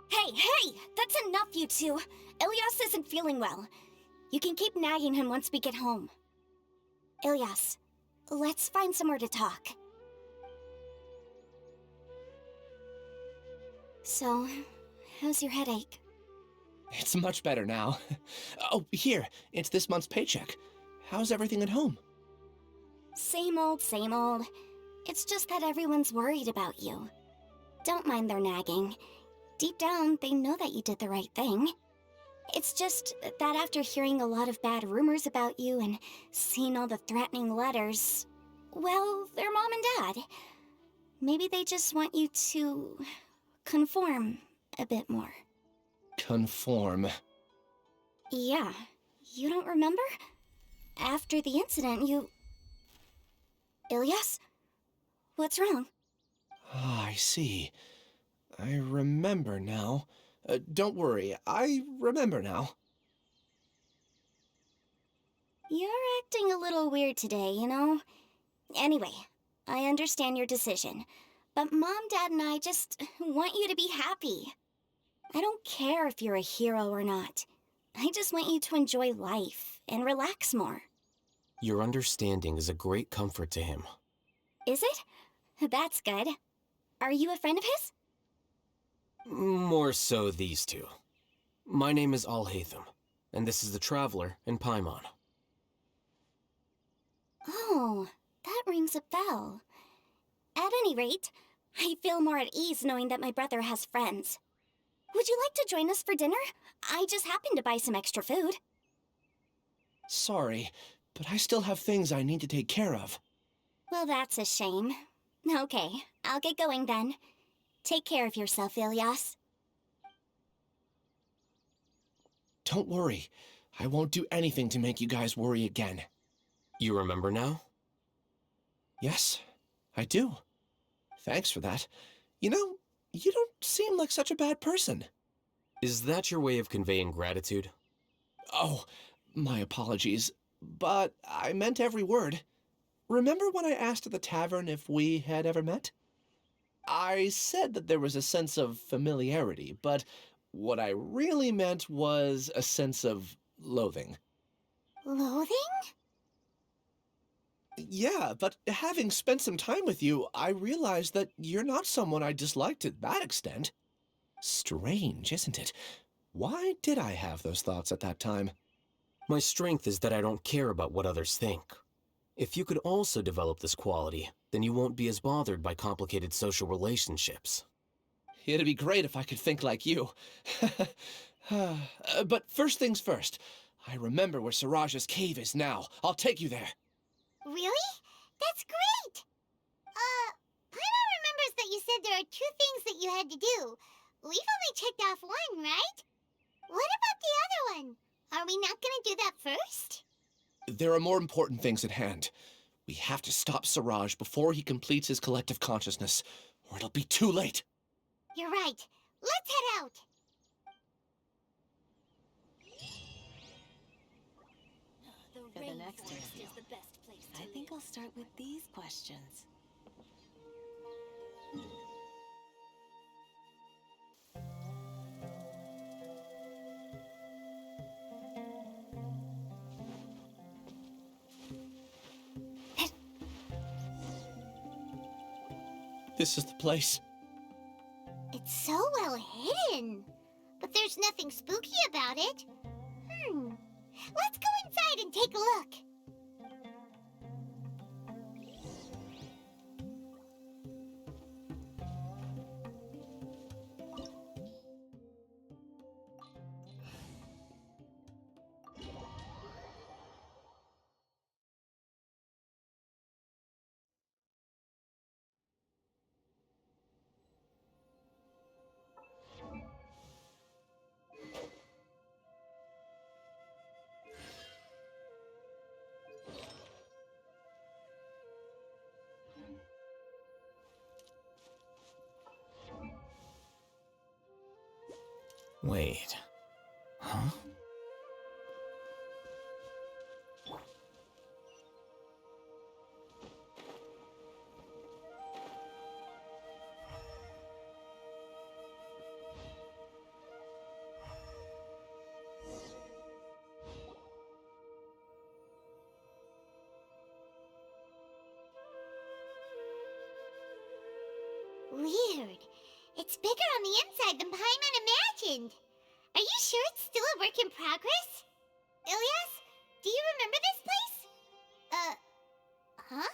P: Hey! That's enough, you two! Ilyas isn't feeling well. You can keep nagging him once we get home. Ilyas, let's find somewhere to talk. So, how's your headache?
E: It's much better now. Oh, here. It's this month's paycheck. How's everything at home?
P: Same old, same old. It's just that everyone's worried about you. Don't mind their nagging. Deep down, they know that you did the right thing. It's just that after hearing a lot of bad rumors about you and seeing all the threatening letters, well, they're mom and dad. Maybe they just want you to conform a bit more.
E: Conform.
P: Yeah, you don't remember? After the incident, you... Ilyas? What's wrong?
E: Ah, I see. I remember now. Don't worry, I remember now.
P: You're acting a little weird today, you know? Anyway, I understand your decision, but Mom, Dad, and I just want you to be happy. I don't care if you're a hero or not. I just want you to enjoy life and relax more.
J: Your understanding is a great comfort to him.
P: Is it? That's good. Are you a friend of his?
J: More so these two. My name is Alhaitham, and this is the Traveler in Paimon.
P: Oh, that rings a bell. At any rate, I feel more at ease knowing that my brother has friends. Would you like to join us for dinner? I just happened to buy some extra food.
E: Sorry, but I still have things I need to take care of.
P: Well, that's a shame. Okay, I'll get going then. Take care of yourself, Ilyas.
E: Don't worry. I won't do anything to make you guys worry again.
J: You remember now?
E: Yes, I do. Thanks for that. You know, you don't seem like such a bad person.
J: Is that your way of conveying gratitude?
E: Oh, my apologies, but I meant every word. Remember when I asked at the tavern if we had ever met? I said that there was a sense of familiarity, but what I really meant was a sense of loathing.
A: Loathing?
E: Yeah, but having spent some time with you, I realized that you're not someone I dislike to that extent. Strange, isn't it? Why did I have those thoughts at that time?
J: My strength is that I don't care about what others think. If you could also develop this quality, then you won't be as bothered by complicated social relationships.
E: It'd be great if I could think like you. But first things first, I remember where Siraj's cave is now. I'll take you there.
A: Really? That's great! Paimon remembers that you said there are 2 things that you had to do. We've only checked off 1, right? What about the other one? Are we not gonna do that first?
E: There are more important things at hand. We have to stop Siraj before he completes his collective consciousness, or it'll be too late.
A: You're right. Let's head out.
K: For the next interview, I think I'll start with these questions.
E: This is the place.
A: It's so well hidden. But there's nothing spooky about it. Let's go inside and take a look.
N: Wait. Huh?
A: Weird. It's bigger on the inside than Paimon imagined. Are you sure it's still a work in progress? Ilyas, do you remember this place? Huh?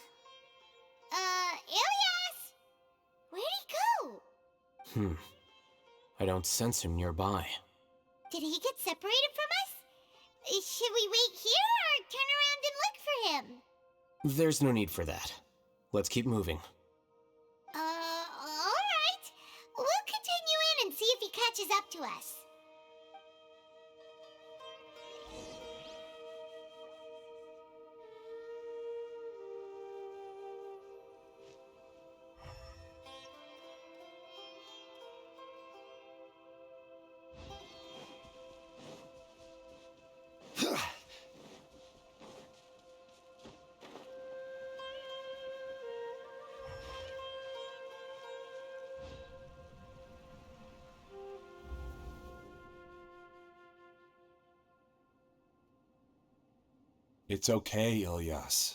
A: Ilyas! Where'd he go?
J: I don't sense him nearby.
A: Did he get separated from us? Should we wait here or turn around and look for him?
J: There's no need for that. Let's keep moving.
A: Alright. We'll continue in and see if he catches up to us.
Q: It's okay, Ilyas.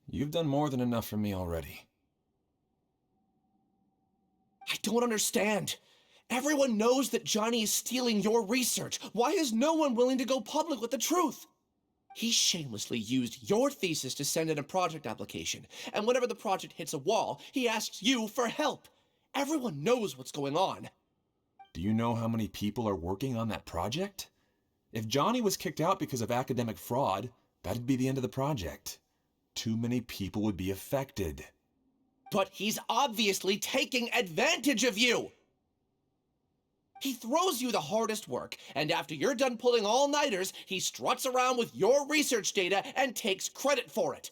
Q: You've done more than enough for me already.
E: I don't understand. Everyone knows that Johnny is stealing your research. Why is no one willing to go public with the truth? He shamelessly used your thesis to send in a project application, and whenever the project hits a wall, he asks you for help. Everyone knows what's going on.
Q: Do you know how many people are working on that project? If Johnny was kicked out because of academic fraud, that'd be the end of the project. Too many people would be affected.
E: But he's obviously taking advantage of you! He throws you the hardest work, and after you're done pulling all-nighters, he struts around with your research data and takes credit for it.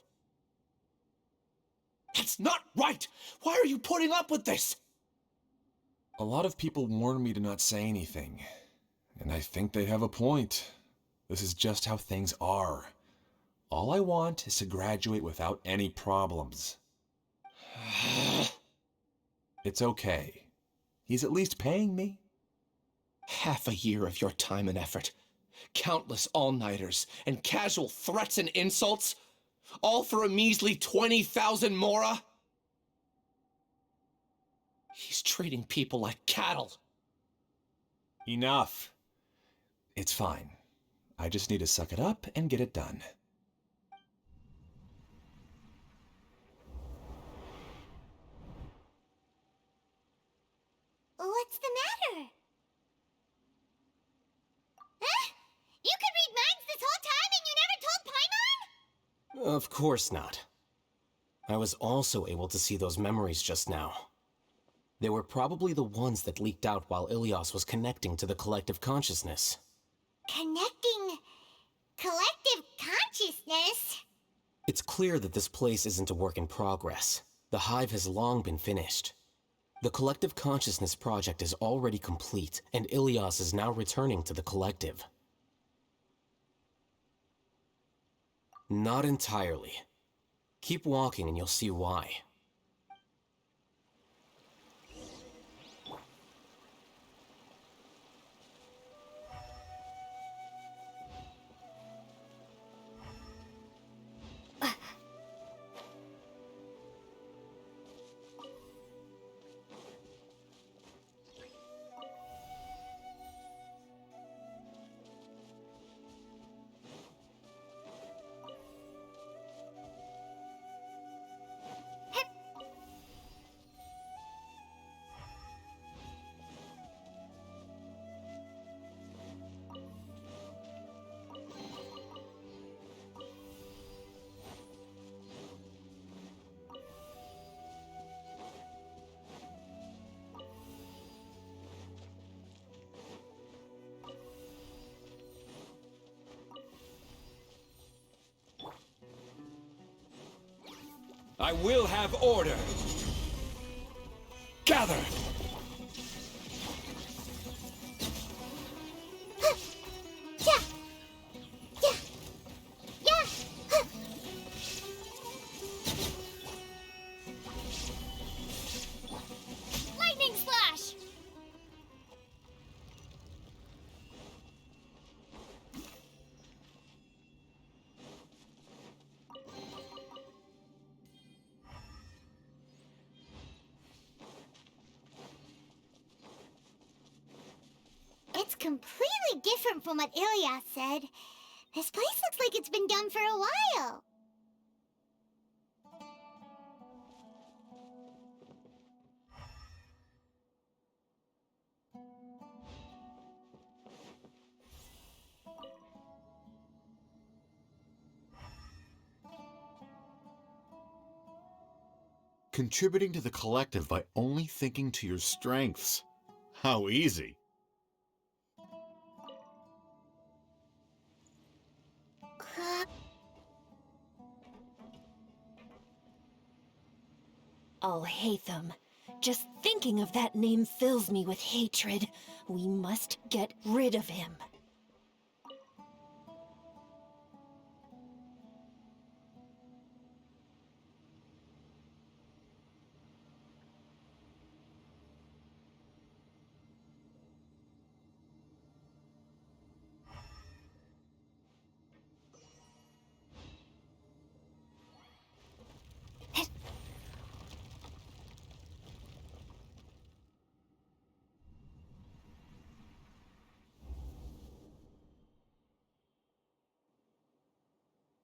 E: That's not right! Why are you putting up with this?
Q: A lot of people warn me to not say anything, and I think they have a point. This is just how things are. All I want is to graduate without any problems. It's okay. He's at least paying me.
E: Half a year of your time and effort, countless all-nighters, and casual threats and insults, all for a measly 20,000 mora? He's treating people like cattle.
Q: Enough. It's fine. I just need to suck it up and get it done.
A: What's the matter? Huh? You could read minds this whole time and you never told Paimon?
J: Of course not. I was also able to see those memories just now. They were probably the ones that leaked out while Ilyas was connecting to the collective consciousness.
A: Connecting collective consciousness?
J: It's clear that this place isn't a work in progress. The hive has long been finished. The collective consciousness project is already complete, and Ilyas is now returning to the collective. Not entirely. Keep walking and you'll see why.
I: I will have order. Gather!
A: Lightning slash! It's completely different from what Ilyas said. This place looks like it's been done for a while.
R: Contributing to the collective by only thinking to your strengths. How easy.
O: Alhaitham. Just thinking of that name fills me with hatred. We must get rid of him.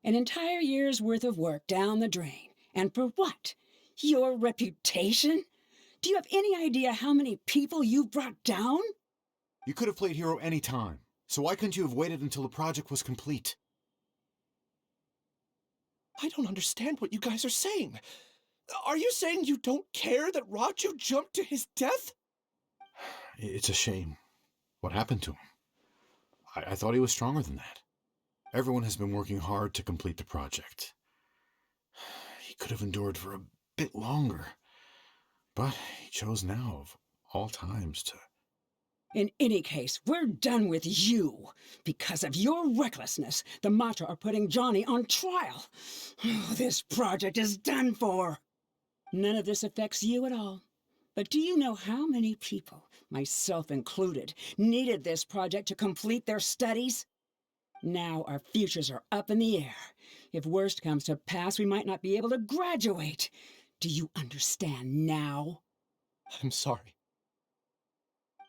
F: An entire year's worth of work down the drain. And for what? Your reputation? Do you have any idea how many people you've brought down?
R: You could have played hero any time, so why couldn't you have waited until the project was complete?
E: I don't understand what you guys are saying. Are you saying you don't care that Raju jumped to his death?
R: It's a shame. What happened to him? I thought he was stronger than that. Everyone has been working hard to complete the project. He could have endured for a bit longer, but he chose now, of all times, to...
F: In any case, we're done with you. Because of your recklessness, the Matra are putting Johnny on trial. This project is done for. None of this affects you at all. But do you know how many people, myself included, needed this project to complete their studies? Now our futures are up in the air. If worst comes to pass, we might not be able to graduate. Do you understand now?
E: I'm sorry.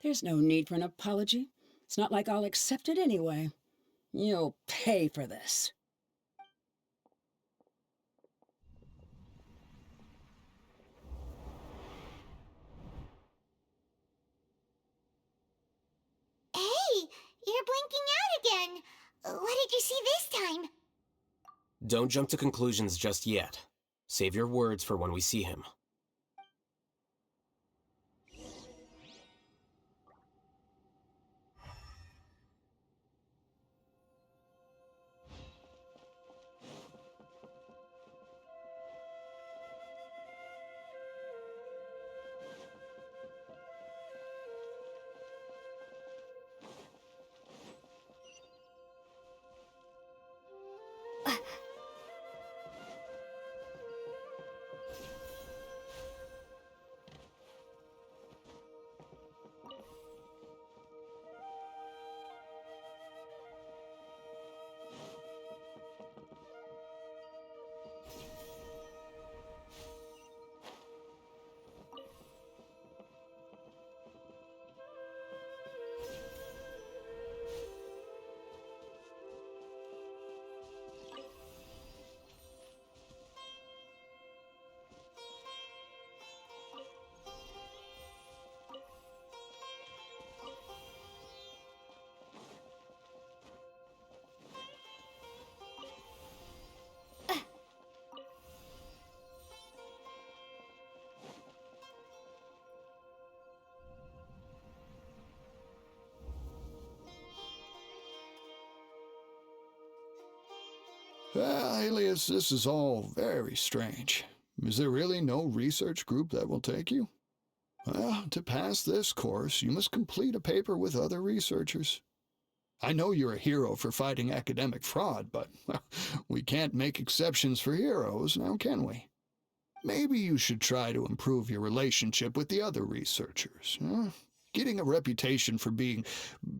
F: There's no need for an apology. It's not like I'll accept it anyway. You'll pay for this.
A: Hey, you're blinking out again. What did you see this time?
J: Don't jump to conclusions just yet. Save your words for when we see him.
S: Alias, this is all very strange. Is there really no research group that will take you? Well, to pass this course, you must complete a paper with other researchers. I know you're a hero for fighting academic fraud, but we can't make exceptions for heroes, now can we? Maybe you should try to improve your relationship with the other researchers. Getting a reputation for being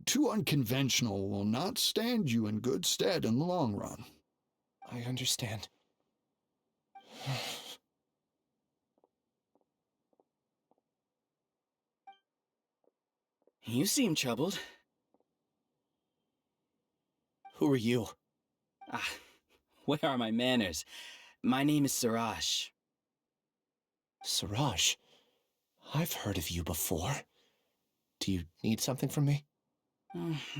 S: too unconventional will not stand you in good stead in the long run.
E: I understand.
T: You seem troubled.
E: Who are you?
T: Where are my manners? My name is Suraj.
E: Suraj? I've heard of you before. Do you need something from me?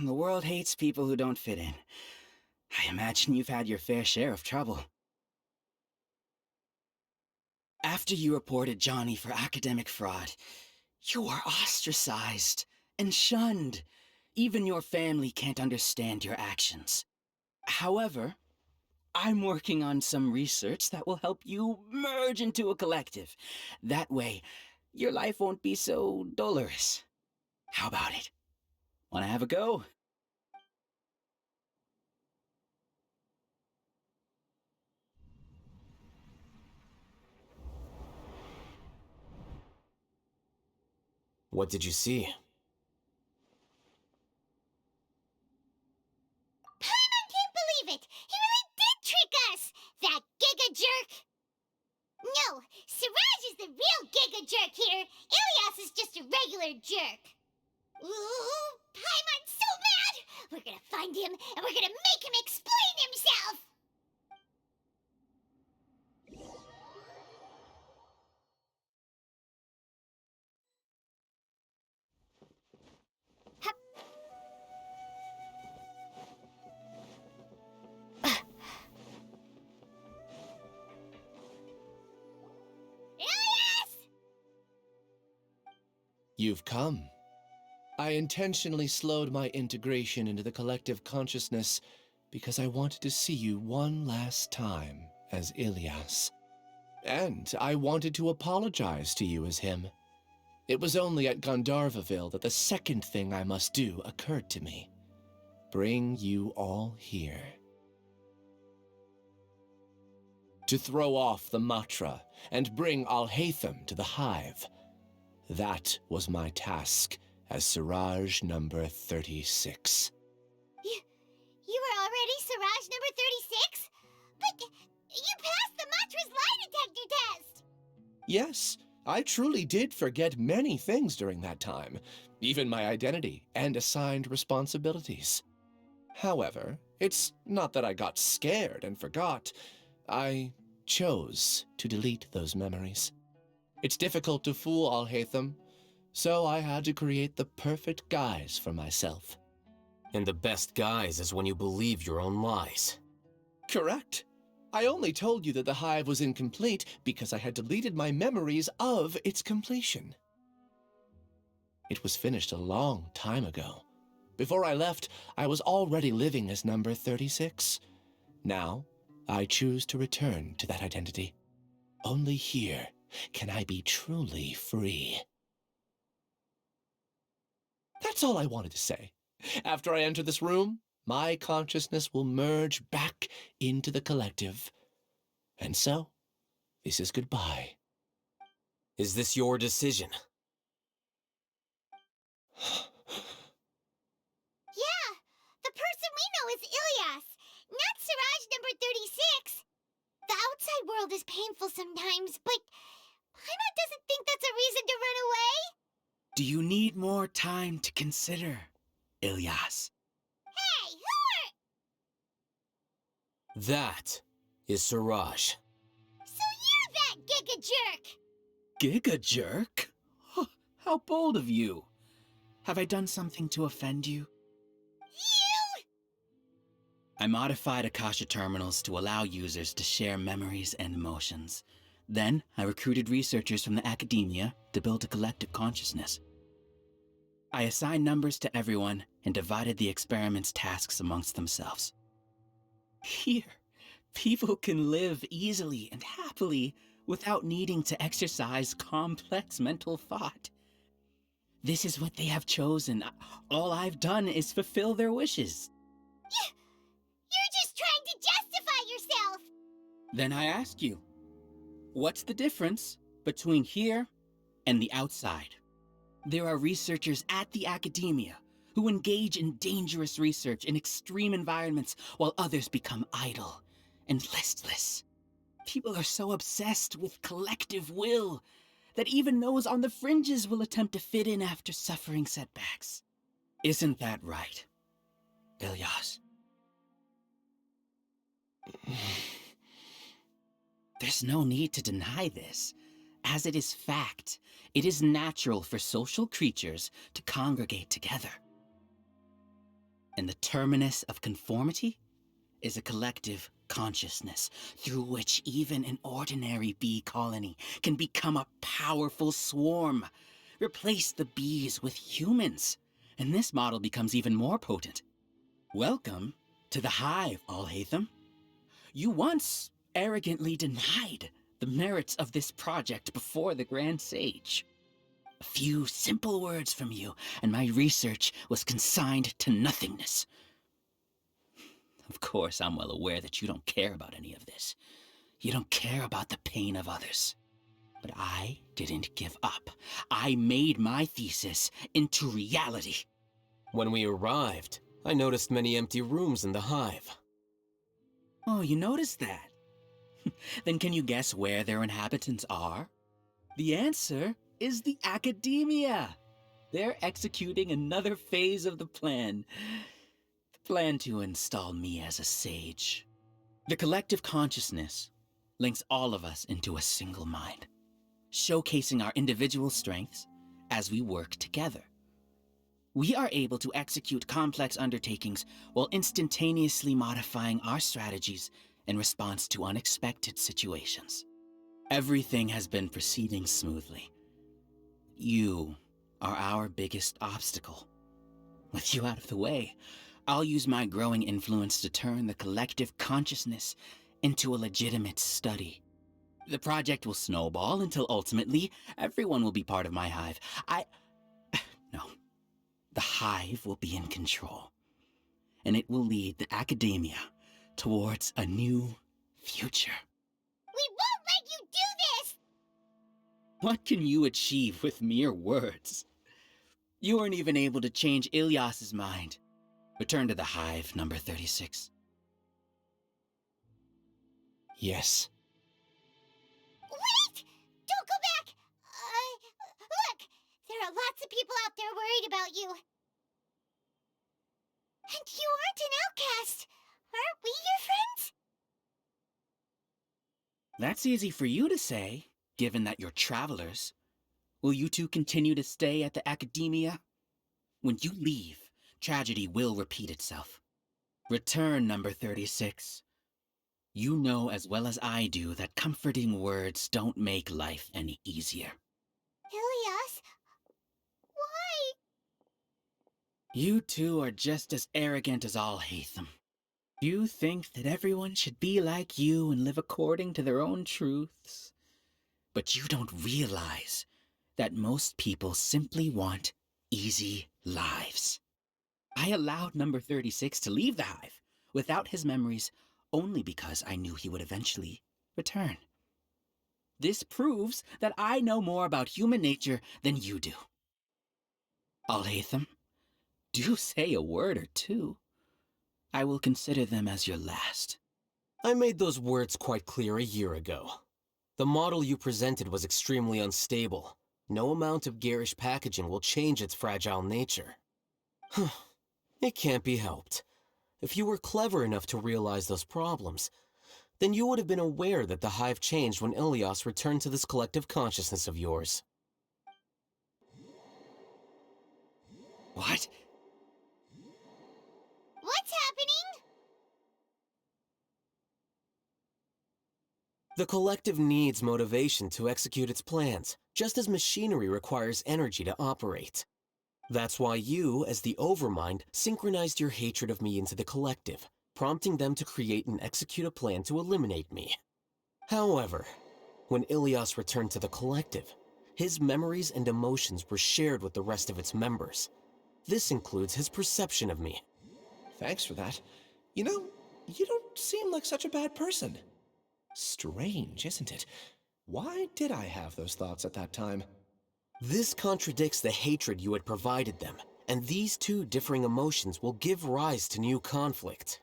T: The world hates people who don't fit in. I imagine you've had your fair share of trouble. After you reported Johnny for academic fraud, you were ostracized and shunned. Even your family can't understand your actions. However, I'm working on some research that will help you merge into a collective. That way, your life won't be so dolorous. How about it? Wanna have a go?
J: What did you see?
A: Paimon can't believe it! He really did trick us! That giga jerk! No, Siraj is the real giga jerk here. Ilias is just a regular jerk. Ooh, Paimon's so mad! We're gonna find him, and we're gonna make him explain himself!
E: You've come. I intentionally slowed my integration into the collective consciousness because I wanted to see you one last time as Ilias. And I wanted to apologize to you as him. It was only at Gandharvaville that the second thing I must do occurred to me. Bring you all here. To throw off the Matra and bring Alhaitham to the hive. That was my task as Siraj number 36.
A: You were already Siraj number 36? But you passed the Matra's lie detector test!
E: Yes, I truly did forget many things during that time, even my identity and assigned responsibilities. However, it's not that I got scared and forgot. I chose to delete those memories. It's difficult to fool Alhaitham, so I had to create the perfect guise for myself.
J: And the best guise is when you believe your own lies.
E: Correct. I only told you that the hive was incomplete because I had deleted my memories of its completion. It was finished a long time ago. Before I left, I was already living as number 36. Now, I choose to return to that identity. Only here can I be truly free. That's all I wanted to say. After I enter this room, my consciousness will merge back into the collective. And so, this is goodbye.
J: Is this your decision?
A: Yeah, the person we know is Ilias, not Siraj number 36. The outside world is painful sometimes, but Paimon doesn't think that's a reason to run away.
T: Do you need more time to consider, Ilias?
A: Hey, who are...
J: That is Siraj.
A: So you're that giga jerk!
T: Giga jerk? Oh, how bold of you. Have I done something to offend you?
A: You!
T: I modified Akasha terminals to allow users to share memories and emotions. Then, I recruited researchers from the academia to build a collective consciousness. I assigned numbers to everyone and divided the experiment's tasks amongst themselves. Here, people can live easily and happily without needing to exercise complex mental thought. This is what they have chosen. All I've done is fulfill their wishes.
A: You're just trying to justify yourself!
T: Then I ask you, what's the difference between here and the outside? There are researchers at the academia who engage in dangerous research in extreme environments while others become idle and listless. People are so obsessed with collective will that even those on the fringes will attempt to fit in after suffering setbacks. Isn't that right, Ilias? There's no need to deny this, as it is fact. It is natural for social creatures to congregate together. And the terminus of conformity is a collective consciousness through which even an ordinary bee colony can become a powerful swarm. Replace the bees with humans, and this model becomes even more potent. Welcome to the hive, Alhaitham. You once arrogantly denied the merits of this project before the Grand Sage. A few simple words from you, and my research was consigned to nothingness. Of course, I'm well aware that you don't care about any of this. You don't care about the pain of others. But I didn't give up. I made my thesis into reality.
J: When we arrived, I noticed many empty rooms in the hive.
T: Oh, you noticed that? Then can you guess where their inhabitants are? The answer is the academia. They're executing another phase of the plan. The plan to install me as a sage. The collective consciousness links all of us into a single mind, showcasing our individual strengths as we work together. We are able to execute complex undertakings while instantaneously modifying our strategies in response to unexpected situations. Everything has been proceeding smoothly. You are our biggest obstacle. With you out of the way, I'll use my growing influence to turn the collective consciousness into a legitimate study. The project will snowball until ultimately everyone will be part of my hive. No. The hive will be in control, and it will lead the academia towards a new future.
A: We won't let you do this!
T: What can you achieve with mere words? You weren't even able to change Ilyas's mind. Return to the hive, number 36.
E: Yes.
A: Wait! Don't go back! Look! There are lots of people out there worried about you. And you aren't an outcast. Aren't we your friends?
T: That's easy for you to say, given that you're travelers. Will you two continue to stay at the academia? When you leave, tragedy will repeat itself. Return, number 36. You know as well as I do that comforting words don't make life any easier.
A: Ilyas, why?
T: You two are just as arrogant as Alhaitham. You think that everyone should be like you and live according to their own truths. But you don't realize that most people simply want easy lives. I allowed number 36 to leave the hive without his memories only because I knew he would eventually return. This proves that I know more about human nature than you do. Alhaitham, do say a word or two. I will consider them as your last.
J: I made those words quite clear a year ago. The model you presented was extremely unstable. No amount of garish packaging will change its fragile nature. It can't be helped. If you were clever enough to realize those problems, then you would have been aware that the hive changed when Ilyas returned to this collective consciousness of yours.
T: What?
A: What's happening?
J: The collective needs motivation to execute its plans, just as machinery requires energy to operate. That's why you, as the Overmind, synchronized your hatred of me into the collective, prompting them to create and execute a plan to eliminate me. However, when Ilyas returned to the collective, his memories and emotions were shared with the rest of its members. This includes his perception of me.
E: Thanks for that. You know, you don't seem like such a bad person. Strange, isn't it? Why did I have those thoughts at that time?
J: This contradicts the hatred you had provided them, and these two differing emotions will give rise to new conflict.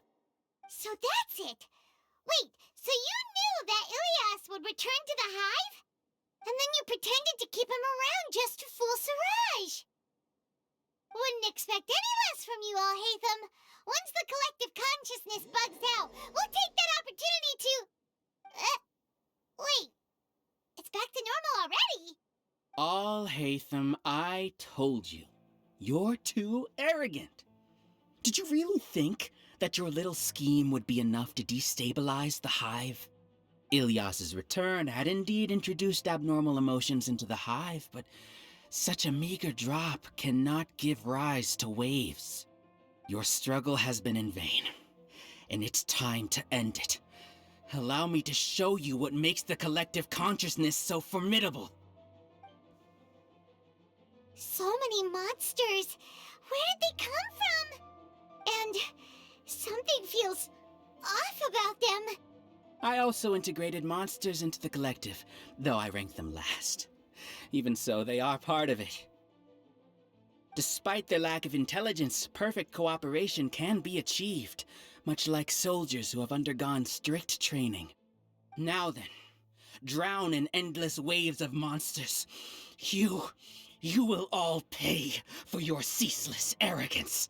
A: So that's it. Wait, so you knew that Ilyas would return to the hive? And then you pretended to keep him around just to fool Siraj. Wouldn't expect any less from you, Alhaitham. Once the collective consciousness bugs out, we'll take that opportunity to... wait. It's back to normal already.
T: Alhaitham, I told you. You're too arrogant. Did you really think that your little scheme would be enough to destabilize the hive? Ilyas's return had indeed introduced abnormal emotions into the hive, but such a meager drop cannot give rise to waves. Your struggle has been in vain, and it's time to end it. Allow me to show you what makes the collective consciousness so formidable.
A: So many monsters. Where did they come from? And something feels off about them.
T: I also integrated monsters into the collective, though I ranked them last. Even so, they are part of it. Despite their lack of intelligence, perfect cooperation can be achieved, much like soldiers who have undergone strict training. Now then, drown in endless waves of monsters. You will all pay for your ceaseless arrogance.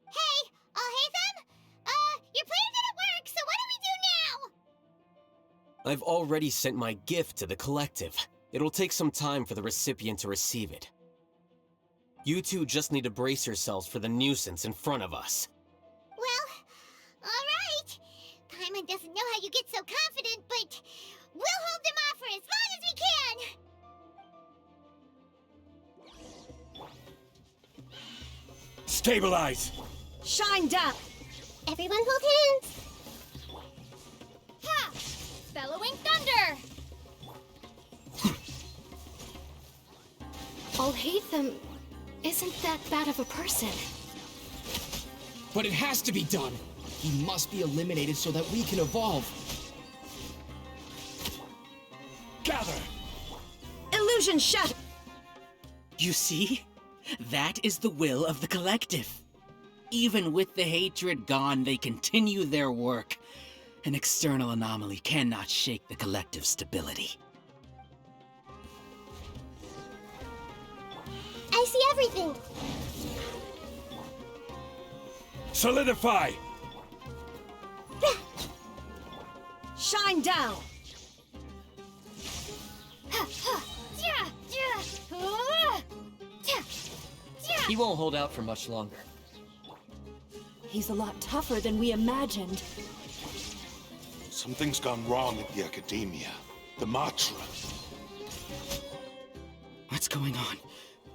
A: Hey, Alhaitham? Your plan didn't work, so what do we do now?
J: I've already sent my gift to the collective. It'll take some time for the recipient to receive it. You two just need to brace yourselves for the nuisance in front of us.
A: Well, alright. Paimon doesn't know how you get so confident, but we'll hold them off for as long as we can.
E: Stabilize!
G: Shine down!
A: Everyone hold hands.
C: Ha! Bellowing thunder! Alhaitham isn't that bad of a person.
E: But it has to be done. He must be eliminated so that we can evolve. Gather!
G: Illusion shattered!
T: You see? That is the will of the collective. Even with the hatred gone, they continue their work. An external anomaly cannot shake the collective's stability.
A: I see everything.
E: Solidify!
G: Shine down!
B: He won't hold out for much longer.
G: He's a lot tougher than we imagined.
U: Something's gone wrong at the Academia. The Matra.
T: What's going on?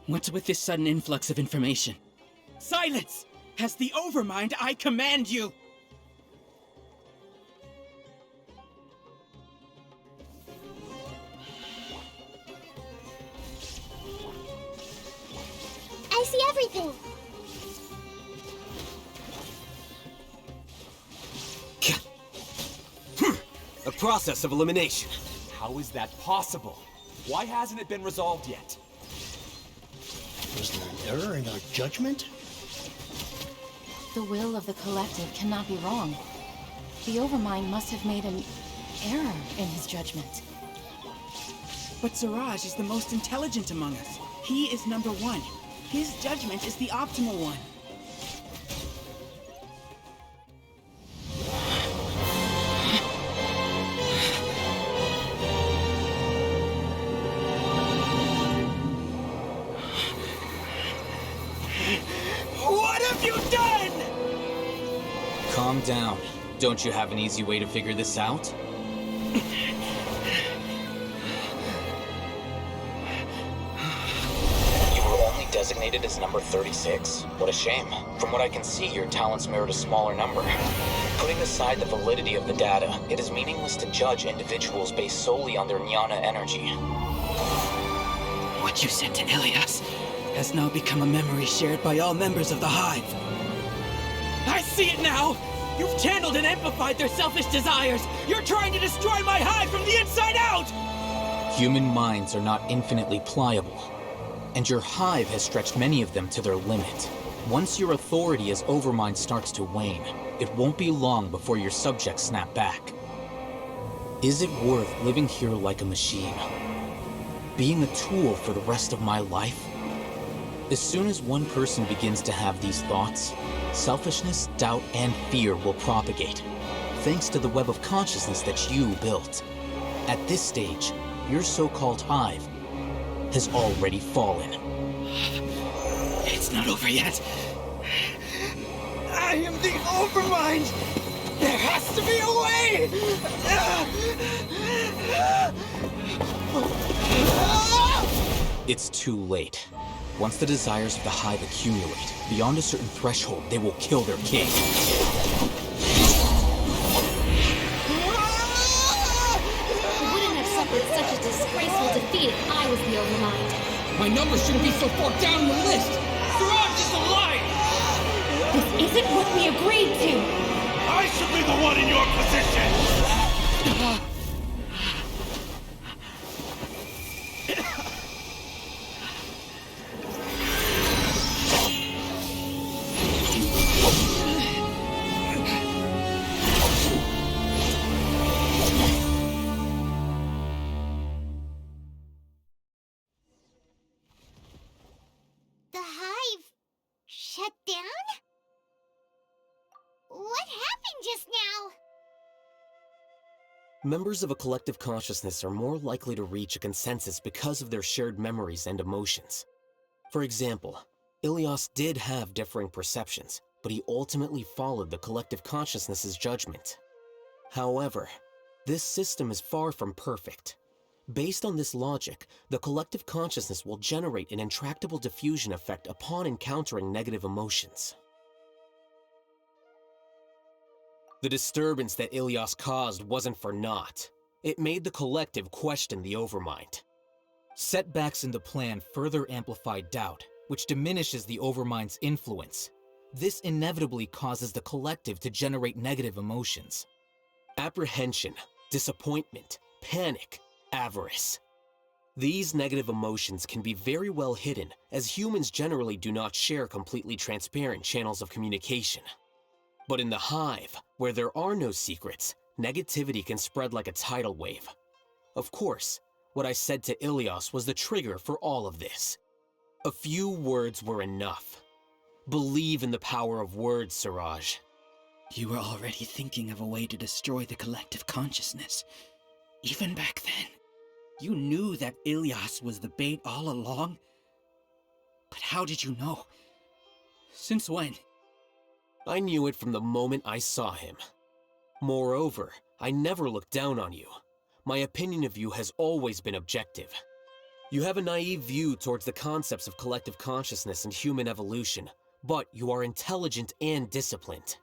T: What's with this sudden influx of information? Silence! As the Overmind, I command you!
A: I see everything.
J: A process of elimination.
I: How is that possible? Why hasn't it been resolved yet?
V: Was there an error in our judgment?
W: The will of the collective cannot be wrong. The Overmind must have made an error in his judgment.
T: But Siraj is the most intelligent among us. He is number one. His judgment is the optimal one. What have you done?
N: Calm down. Don't you have an easy way to figure this out? You were only designated as number 36. What a shame. From what I can see, your talents merit a smaller number. Putting aside the validity of the data, it is meaningless to judge individuals based solely on their jnana energy.
T: What you said to Ilyas has now become a memory shared by all members of the Hive. I see it now! You've channeled and amplified their selfish desires! You're trying to destroy my Hive from the inside out!
N: Human minds are not infinitely pliable, and your Hive has stretched many of them to their limit. Once your authority as Overmind starts to wane, it won't be long before your subjects snap back. Is it worth living here like a machine? Being a tool for the rest of my life? As soon as one person begins to have these thoughts, selfishness, doubt, and fear will propagate, thanks to the web of consciousness that you built. At this stage, your so-called Hive has already fallen.
T: It's not over yet.
E: am the Overmind! There has to be a way!
N: It's too late. Once the desires of the Hive accumulate, beyond a certain threshold, they will kill their king.
C: I wouldn't have suffered such a disgraceful defeat if I was the Overmind.
E: My number shouldn't be so far down the list! Siraj is alive!
C: This isn't what we agreed to!
U: I should be the one in your position!
A: The hive shut down? What happened just now?
J: Members of a collective consciousness are more likely to reach a consensus because of their shared memories and emotions. For example, Ilias did have differing perceptions, but he ultimately followed the collective consciousness's judgment. However, this system is far from perfect. Based on this logic, the collective consciousness will generate an intractable diffusion effect upon encountering negative emotions. The disturbance that Ilias caused wasn't for naught. It made the collective question the Overmind.
N: Setbacks in the plan further amplify doubt, which diminishes the Overmind's influence. This inevitably causes the collective to generate negative emotions.
J: Apprehension, disappointment, panic, avarice. These negative emotions can be very well hidden, as humans generally do not share completely transparent channels of communication. But in the Hive, where there are no secrets, negativity can spread like a tidal wave. Of course, what I said to Ilias was the trigger for all of this. A few words were enough. Believe in the power of words, Siraj.
T: You were already thinking of a way to destroy the collective consciousness. Even back then, you knew that Ilias was the bait all along. But how did you know? Since when?
J: I knew it from the moment I saw him. Moreover, I never looked down on you. My opinion of you has always been objective. You have a naive view towards the concepts of collective consciousness and human evolution, but you are intelligent and disciplined.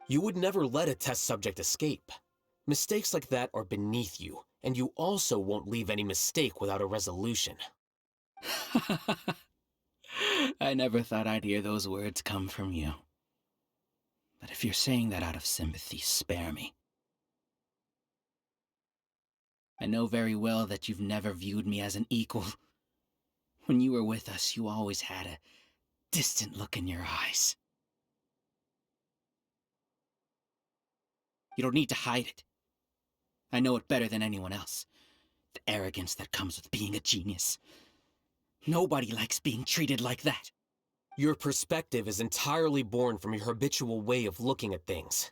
J: You would never let a test subject escape. Mistakes like that are beneath you, and you also won't leave any mistake without a resolution.
T: I never thought I'd hear those words come from you. But if you're saying that out of sympathy, spare me. I know very well that you've never viewed me as an equal. When you were with us, you always had a distant look in your eyes. You don't need to hide it. I know it better than anyone else. The arrogance that comes with being a genius. Nobody likes being treated like that.
J: Your perspective is entirely born from your habitual way of looking at things.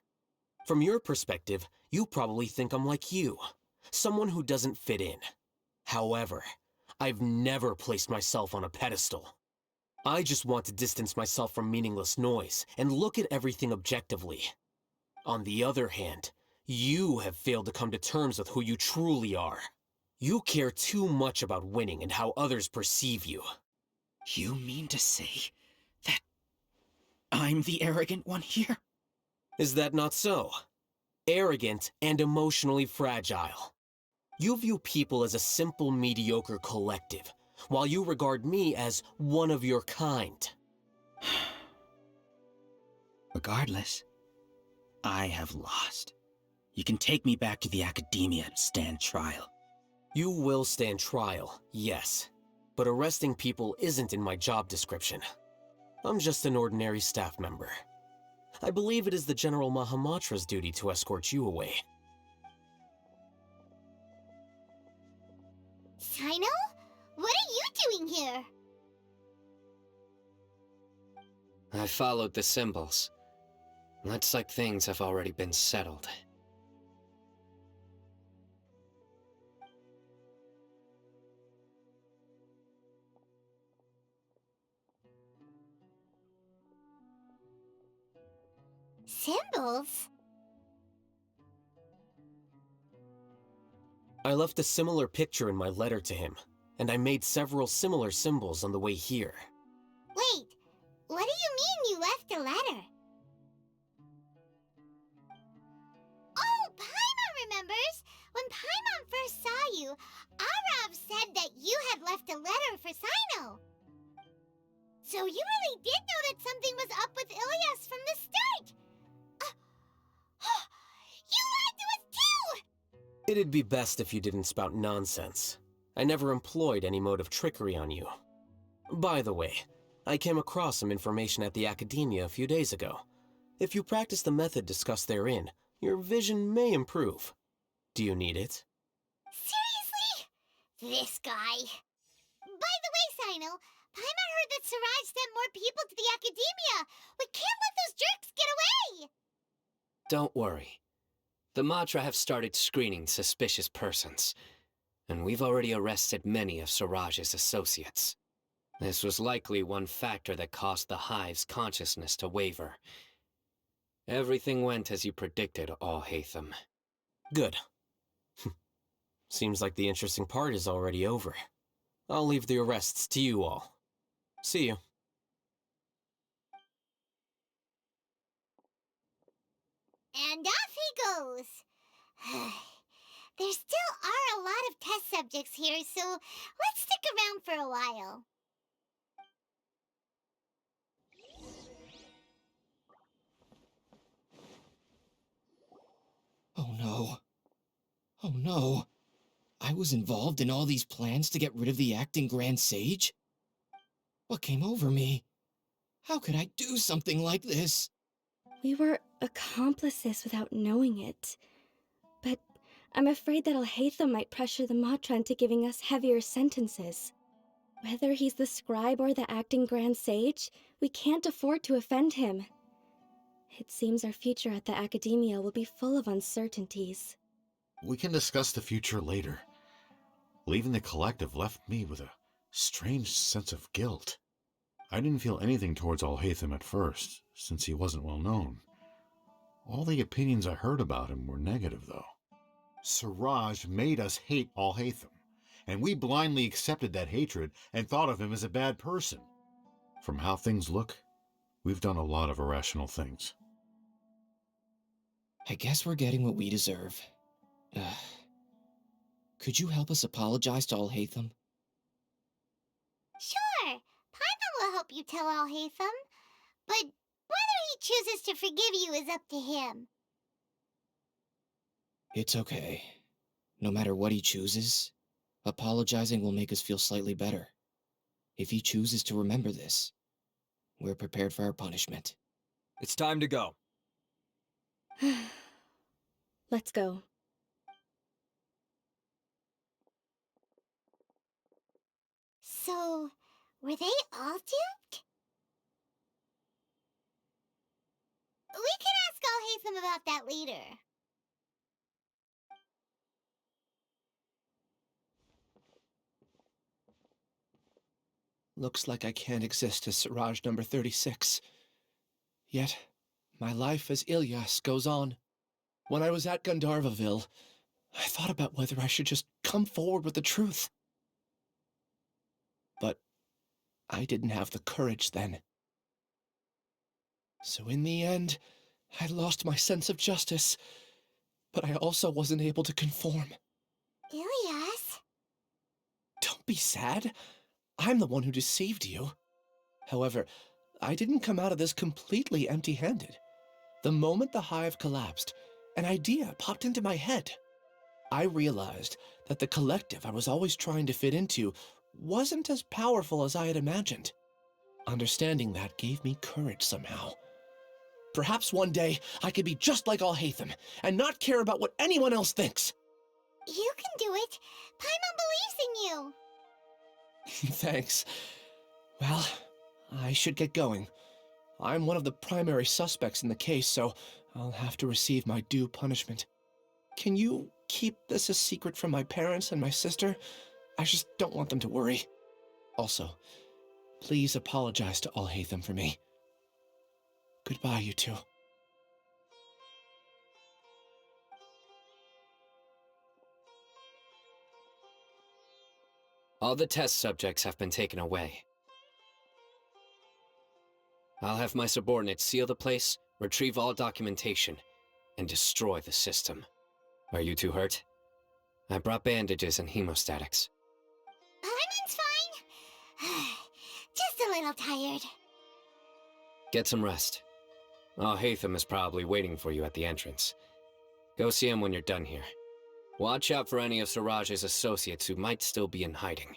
J: From your perspective, you probably think I'm like you, someone who doesn't fit in. However, I've never placed myself on a pedestal. I just want to distance myself from meaningless noise and look at everything objectively. On the other hand, you have failed to come to terms with who you truly are. You care too much about winning and how others perceive you.
T: You mean to say that I'm the arrogant one here?
J: Is that not so? Arrogant and emotionally fragile. You view people as a simple, mediocre collective, while you regard me as one of your kind.
T: Regardless, I have lost. You can take me back to the academia and stand trial.
J: You will stand trial, yes. But arresting people isn't in my job description. I'm just an ordinary staff member. I believe it is the General Mahamatra's duty to escort you away.
A: Sino? What are you doing here?
D: I followed the symbols. Looks like things have already been settled.
A: Symbols?
J: I left a similar picture in my letter to him, and I made several similar symbols on the way here.
A: Wait, what do you mean you left a letter? Oh, Paimon remembers! When Paimon first saw you, Arav said that you had left a letter for Sino. So you really did know that something was up with Ilias from the start! You lied to us too!
J: It'd be best if you didn't spout nonsense. I never employed any mode of trickery on you. By the way, I came across some information at the Academia a few days ago. If you practice the method discussed therein, your vision may improve. Do you need it?
A: Seriously? This guy. By the way, Sino, Paimon heard that Siraj sent more people to the Academia. We can't let those jerks get away!
D: Don't worry. The Matra have started screening suspicious persons, and we've already arrested many of Siraj's associates. This was likely one factor that caused the Hive's consciousness to waver. Everything went as you predicted, Alhaitham.
J: Good. Seems like the interesting part is already over. I'll leave the arrests to you all. See you.
A: And off he goes. There still are a lot of test subjects here, so let's stick around for a while.
E: Oh no. Oh no. I was involved in all these plans to get rid of the acting Grand Sage? What came over me? How could I do something like this?
C: We were accomplices without knowing it. But I'm afraid that Alhaitham might pressure the Matra into giving us heavier sentences. Whether he's the scribe or the acting Grand Sage, we can't afford to offend him. It seems our future at the Academia will be full of uncertainties.
R: We can discuss the future later. Leaving the collective left me with a strange sense of guilt. I didn't feel anything towards Alhaitham at first, since he wasn't well known. All the opinions I heard about him were negative, though. Siraj made us hate Alhaitham, and we blindly accepted that hatred and thought of him as a bad person. From how things look, we've done a lot of irrational things.
E: I guess we're getting what we deserve. Could you help us apologize to Alhaitham?
A: Sure, Paimon will help you tell Alhaitham, but whether he chooses to forgive you is up to him.
E: It's okay. No matter what he chooses, apologizing will make us feel slightly better. If he chooses to remember this, we're prepared for our punishment.
I: It's time to go.
C: Let's go.
A: So, were they all duped? We can ask Alhaitham about that later.
E: Looks like I can't exist as Siraj number 36. Yet, my life as Ilyas goes on. When I was at Gandharvaville, I thought about whether I should just come forward with the truth. But I didn't have the courage then. So in the end, I lost my sense of justice, but I also wasn't able to conform.
A: Ilyas?
E: Don't be sad. I'm the one who deceived you. However, I didn't come out of this completely empty-handed. The moment the hive collapsed, an idea popped into my head. I realized that the collective I was always trying to fit into wasn't as powerful as I had imagined. Understanding that gave me courage somehow. Perhaps one day I could be just like Alhaitham and not care about what anyone else thinks.
A: You can do it. Paimon believes in you.
E: Thanks. Well, I should get going. I'm one of the primary suspects in the case, so I'll have to receive my due punishment. Can you keep this a secret from my parents and my sister? I just don't want them to worry. Also, please apologize to Alhaitham for me. Goodbye, you two.
D: All the test subjects have been taken away. I'll have my subordinates seal the place, retrieve all documentation, and destroy the system. Are you too hurt? I brought bandages and hemostatics.
A: Paimon's fine. Just a little tired.
D: Get some rest. Alhaitham is probably waiting for you at the entrance. Go see him when you're done here. Watch out for any of Siraj's associates who might still be in hiding.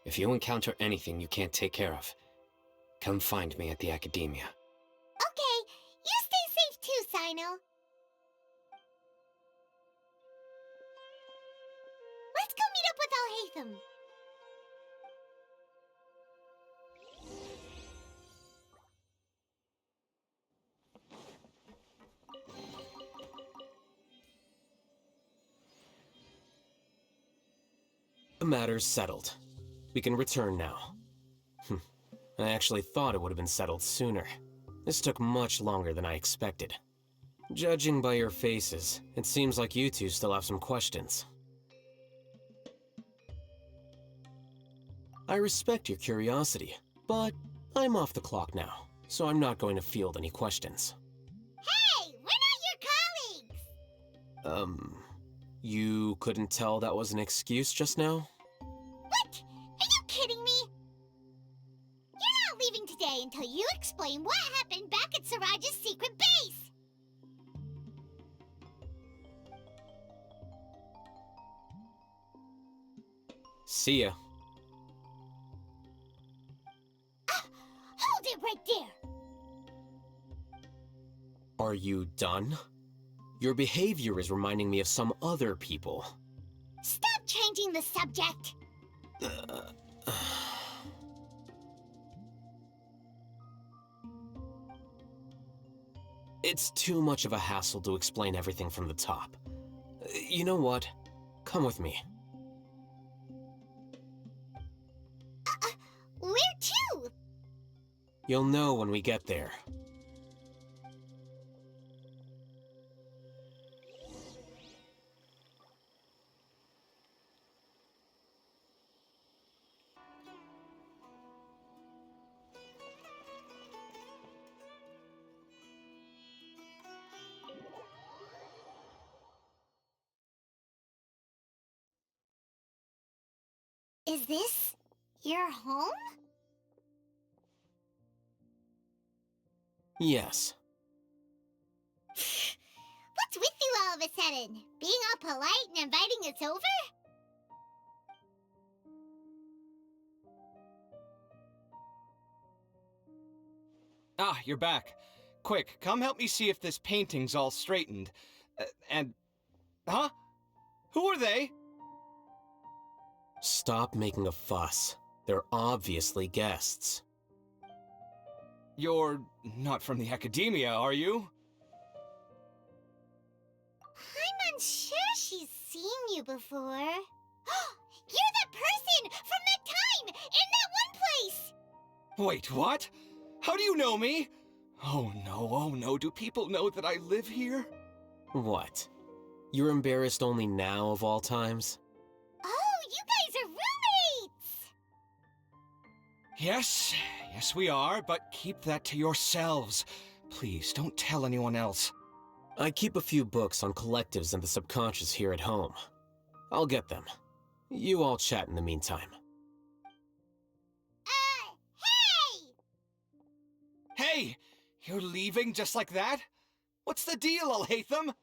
D: If you encounter anything you can't take care of, come find me at the Academia.
A: Okay, you stay safe too, Sino. Let's go meet up with Alhaitham.
J: The matter's settled. We can return now. I actually thought it would have been settled sooner. This took much longer than I expected. Judging by your faces, it seems like you two still have some questions. I respect your curiosity, but I'm off the clock now, so I'm not going to field any questions.
A: Hey, we're not your colleagues!
J: You couldn't tell that was an excuse just now?
A: What? Are you kidding me? You're not leaving today until you explain what happened back at Siraj's secret base!
J: See ya.
A: Hold it right there!
J: Are you done? Your behavior is reminding me of some other people.
A: Stop changing the subject!
J: It's too much of a hassle to explain everything from the top. You know what? Come with me.
A: Where to?
J: You'll know when we get there.
A: Is this your home?
J: Yes.
A: What's with you all of a sudden? Being all polite and inviting us over?
H: Ah, you're back. Quick, come help me see if this painting's all straightened. Huh? Who are they?
J: Stop making a fuss. They're obviously guests.
H: You're not from the Academia, are you?
A: I'm unsure she's seen you before. You're that person from that time in that one place!
H: Wait, what? How do you know me? Oh no, do people know that I live here?
J: What? You're embarrassed only now of all times?
A: Oh, you guys are roommates!
H: Yes, we are, but keep that to yourselves. Please, don't tell anyone else.
J: I keep a few books on collectives and the subconscious here at home. I'll get them. You all chat in the meantime.
H: Hey! You're leaving just like that? What's the deal, Alhaitham?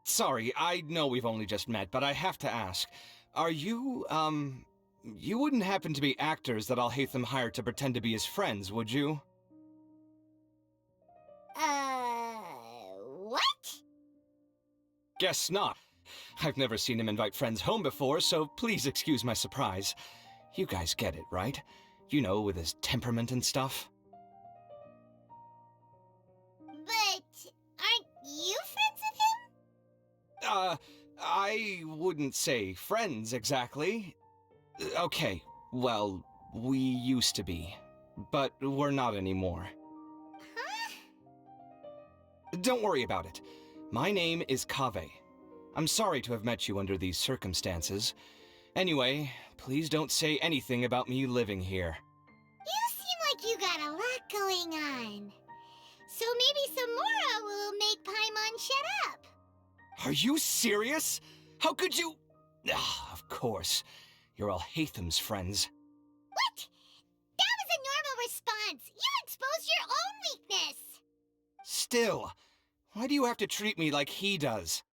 H: Sorry, I know we've only just met, but I have to ask. Are you, you wouldn't happen to be actors that Alhaitham hired to pretend to be his friends, would you?
A: What?
H: Guess not. I've never seen him invite friends home before, so please excuse my surprise. You guys get it, right? You know, with his temperament and stuff.
A: But aren't you friends with him?
H: I wouldn't say friends exactly. Okay, well, we used to be. but we're not anymore.
A: Huh?
H: Don't worry about it. My name is Kaveh. I'm sorry to have met you under these circumstances. Anyway, please don't say anything about me living here.
A: You seem like you got a lot going on. So maybe Samora will make Paimon shut up.
H: Are you serious? How could you? Of course. You're Alhaitham's friends.
A: What? That was a normal response. You exposed your own weakness.
H: Still, why do you have to treat me like he does?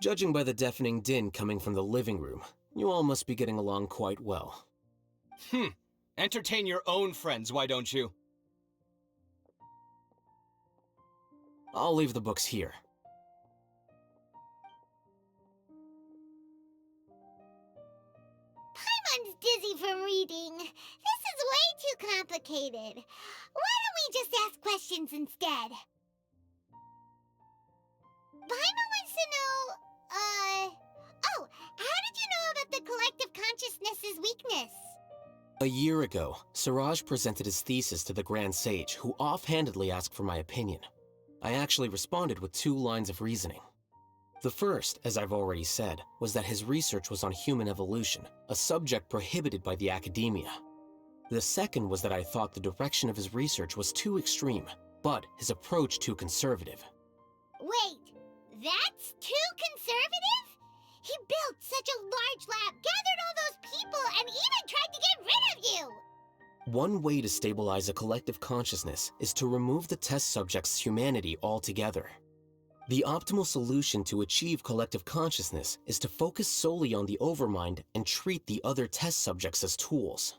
J: Judging by the deafening din coming from the living room, you all must be getting along quite well.
H: Entertain your own friends, why don't you?
J: I'll leave the books here.
A: Paimon's dizzy from reading. This is way too complicated. Why don't we just ask questions instead? Paimon wants to know, oh, how did you know about the collective consciousness's weakness?
J: A year ago, Siraj presented his thesis to the Grand Sage, who offhandedly asked for my opinion. I actually responded with 2 lines of reasoning. The first, as I've already said, was that his research was on human evolution, a subject prohibited by the academia. The second was that I thought the direction of his research was too extreme, but his approach too conservative.
A: Wait, that's too conservative? He built such a large lab, gathered all those people, and even tried to get rid of you!
J: One way to stabilize a collective consciousness is to remove the test subject's humanity altogether. The optimal solution to achieve collective consciousness is to focus solely on the overmind and treat the other test subjects as tools.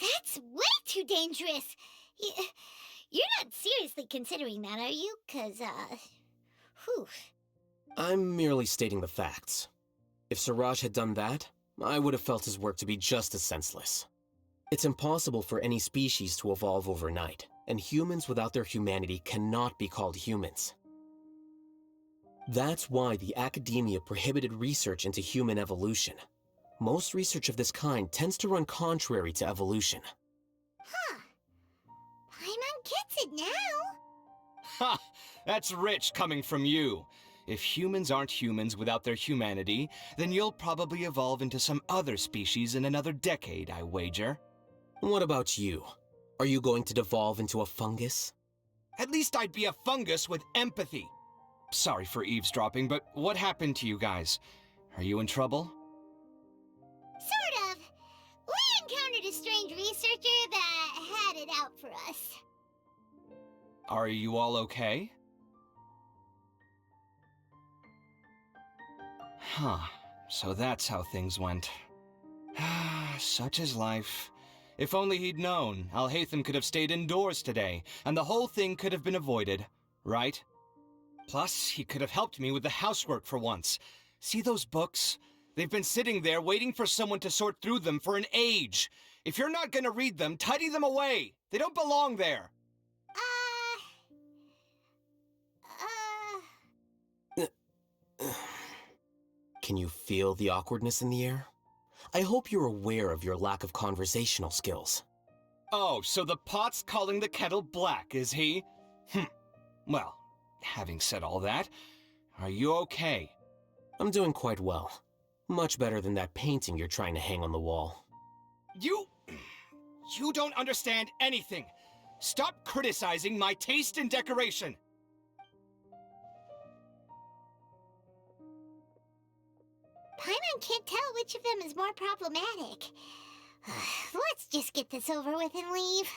A: That's way too dangerous! You're not seriously considering that, are you? 'Cause, whew.
J: I'm merely stating the facts. If Siraj had done that, I would have felt his work to be just as senseless. It's impossible for any species to evolve overnight, and humans without their humanity cannot be called humans. That's why the academia prohibited research into human evolution. Most research of this kind tends to run contrary to evolution.
A: Huh. Paimon gets it now.
H: Ha! That's rich coming from you. If humans aren't humans without their humanity, then you'll probably evolve into some other species in another decade, I wager.
J: What about you? Are you going to devolve into a fungus?
H: At least I'd be a fungus with empathy. Sorry for eavesdropping, but what happened to you guys? Are you in trouble?
A: Sort of. We encountered a strange researcher that had it out for us.
H: Are you all okay? Huh. So that's how things went. Such is life. If only he'd known, Alhaitham could have stayed indoors today, and the whole thing could have been avoided, right? Plus, he could have helped me with the housework for once. See those books? They've been sitting there waiting for someone to sort through them for an age. If you're not gonna read them, tidy them away. They don't belong there.
J: Can you feel the awkwardness in the air? I hope you're aware of your lack of conversational skills.
H: Oh, so the pot's calling the kettle black, is he? Well, having said all that, are you okay?
J: I'm doing quite well. Much better than that painting you're trying to hang on the wall.
H: You don't understand anything. Stop criticizing my taste in decoration.
A: Paimon can't tell which of them is more problematic. Let's just get this over with and leave.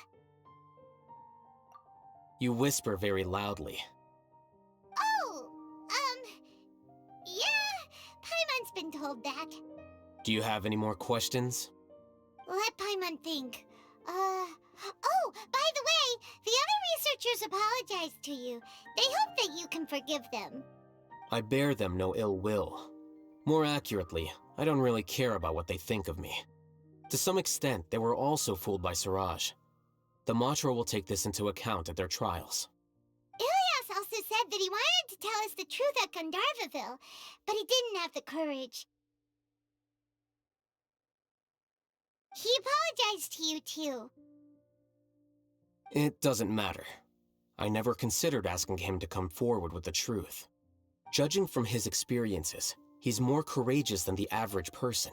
J: You whisper very loudly.
A: Oh, yeah, Paimon's been told that.
J: Do you have any more questions?
A: Let Paimon think. Oh, by the way, the other researchers apologized to you. They hope that you can forgive them.
J: I bear them no ill will. More accurately, I don't really care about what they think of me. To some extent, they were also fooled by Siraj. The Matra will take this into account at their trials.
A: Ilias also said that he wanted to tell us the truth at Gandharvaville, but he didn't have the courage. He apologized to you, too.
J: It doesn't matter. I never considered asking him to come forward with the truth. Judging from his experiences, he's more courageous than the average person.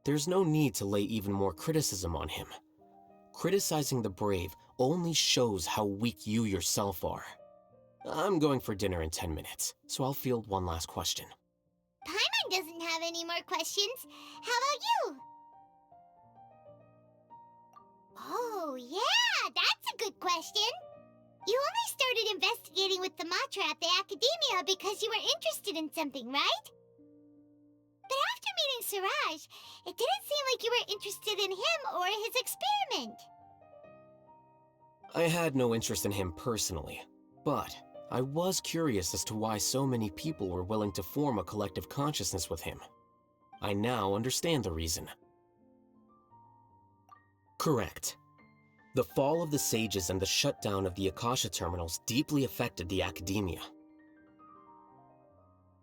J: There's no need to lay even more criticism on him. Criticizing the brave only shows how weak you yourself are. I'm going for dinner in 10 minutes, so I'll field one last question.
A: Paimon doesn't have any more questions. How about you? Oh, yeah, that's a good question. You only started investigating with the Matra at the Academia because you were interested in something, right? But after meeting Siraj, it didn't seem like you were interested in him or his experiment.
J: I had no interest in him personally, but I was curious as to why so many people were willing to form a collective consciousness with him. I now understand the reason. Correct. The fall of the sages and the shutdown of the Akasha terminals deeply affected the Academia.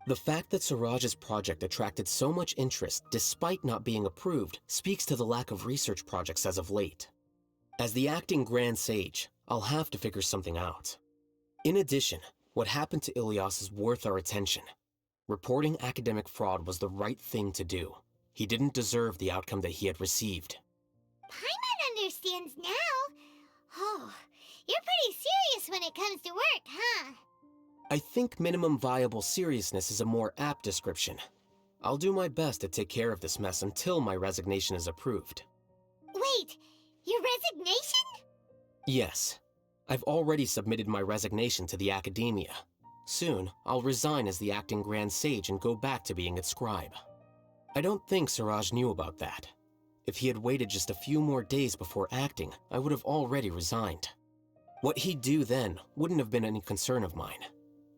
J: The fact that Siraj's project attracted so much interest despite not being approved speaks to the lack of research projects as of late. As the acting Grand Sage, I'll have to figure something out. In addition, what happened to Ilyas is worth our attention. Reporting academic fraud was the right thing to do. He didn't deserve the outcome that he had received.
A: Paimon understands now. Oh, you're pretty serious when it comes to work, huh?
J: I think minimum viable seriousness is a more apt description. I'll do my best to take care of this mess until my resignation is approved.
A: Wait, your resignation?
J: Yes. I've already submitted my resignation to the Academia. Soon, I'll resign as the acting Grand Sage and go back to being its scribe. I don't think Siraj knew about that. If he had waited just a few more days before acting, I would have already resigned. What he'd do then wouldn't have been any concern of mine.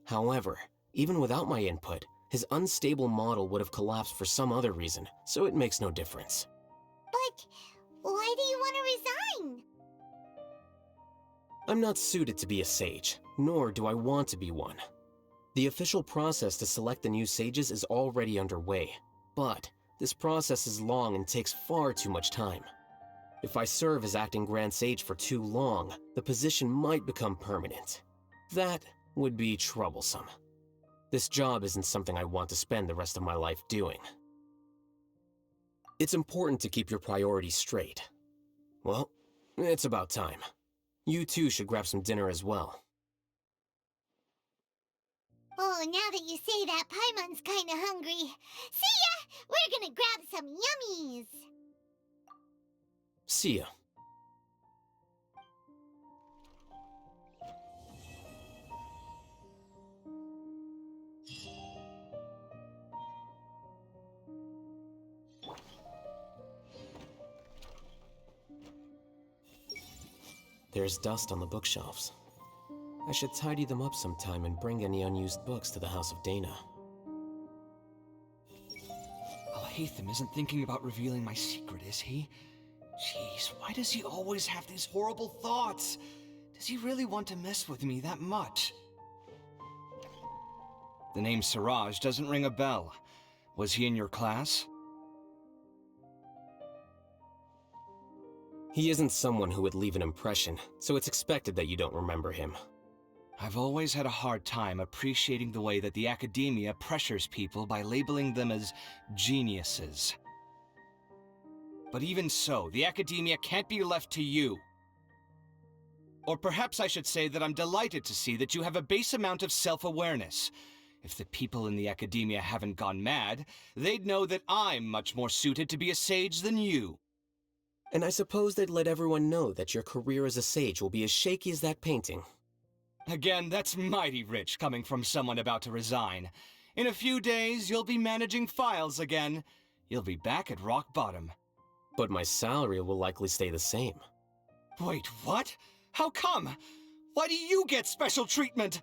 J: However, even without my input, his unstable model would have collapsed for some other reason, so it makes no difference.
A: But why do you want to resign?
J: I'm not suited to be a sage, nor do I want to be one. The official process to select the new sages is already underway, but this process is long and takes far too much time. If I serve as acting Grand Sage for too long, the position might become permanent. That would be troublesome. This job isn't something I want to spend the rest of my life doing. It's important to keep your priorities straight. Well, it's about time. You two should grab some dinner as well.
A: Oh, now that you say that, Paimon's kinda hungry. See ya! We're gonna grab some yummies!
J: See ya. There's dust on the bookshelves. I should tidy them up sometime and bring any unused books to the House of Dana.
H: Alhaitham isn't thinking about revealing my secret, is he? Jeez, why does he always have these horrible thoughts? Does he really want to mess with me that much? The name Siraj doesn't ring a bell. Was he in your class?
J: He isn't someone who would leave an impression, so it's expected that you don't remember him.
H: I've always had a hard time appreciating the way that the Academia pressures people by labeling them as geniuses. But even so, the Academia can't be left to you. Or perhaps I should say that I'm delighted to see that you have a base amount of self-awareness. If the people in the Academia haven't gone mad, they'd know that I'm much more suited to be a sage than you.
J: And I suppose they'd let everyone know that your career as a sage will be as shaky as that painting.
H: Again, that's mighty rich coming from someone about to resign. In a few days, you'll be managing files again. You'll be back at rock bottom.
J: But my salary will likely stay the same.
H: Wait, what? How come? Why do you get special treatment?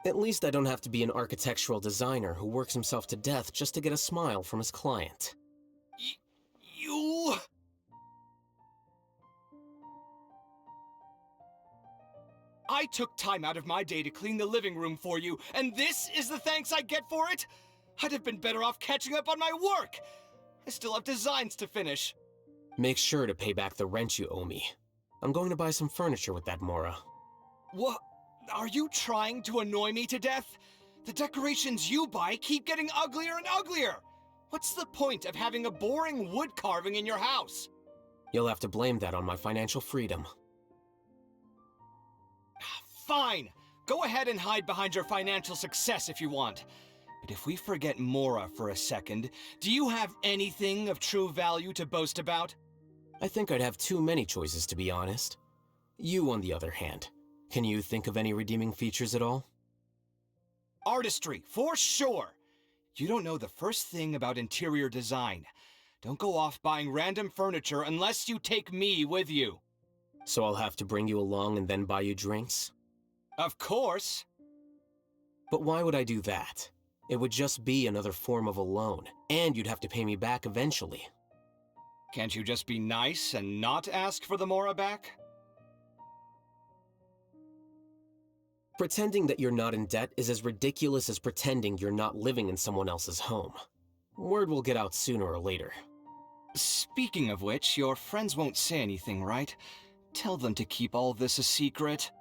J: At least I don't have to be an architectural designer who works himself to death just to get a smile from his client.
H: You... I took time out of my day to clean the living room for you, and this is the thanks I get for it? I'd have been better off catching up on my work. I still have designs to finish.
J: Make sure to pay back the rent you owe me. I'm going to buy some furniture with that Mora.
H: What? Are you trying to annoy me to death? The decorations you buy keep getting uglier and uglier! What's the point of having a boring wood carving in your house?
J: You'll have to blame that on my financial freedom.
H: Fine! Go ahead and hide behind your financial success if you want. But if we forget Mora for a second, do you have anything of true value to boast about?
J: I think I'd have too many choices, to be honest. You, on the other hand, can you think of any redeeming features at all?
H: Artistry, for sure! You don't know the first thing about interior design. Don't go off buying random furniture unless you take me with you.
J: So I'll have to bring you along and then buy you drinks?
H: Of course!
J: But why would I do that? It would just be another form of a loan, and you'd have to pay me back eventually.
H: Can't you just be nice and not ask for the Mora back?
J: Pretending that you're not in debt is as ridiculous as pretending you're not living in someone else's home. Word will get out sooner or later.
H: Speaking of which, your friends won't say anything, right? Tell them to keep all this a secret.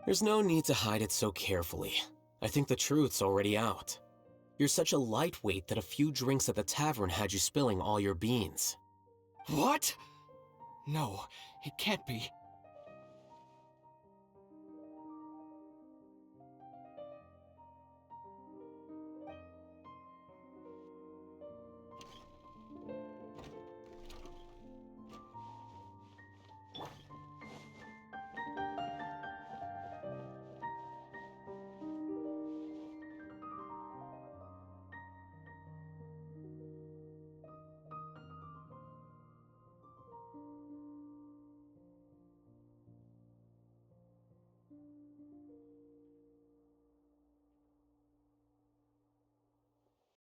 J: There's no need to hide it so carefully. I think the truth's already out. You're such a lightweight that a few drinks at the tavern had you spilling all your beans.
H: What? No, it can't be.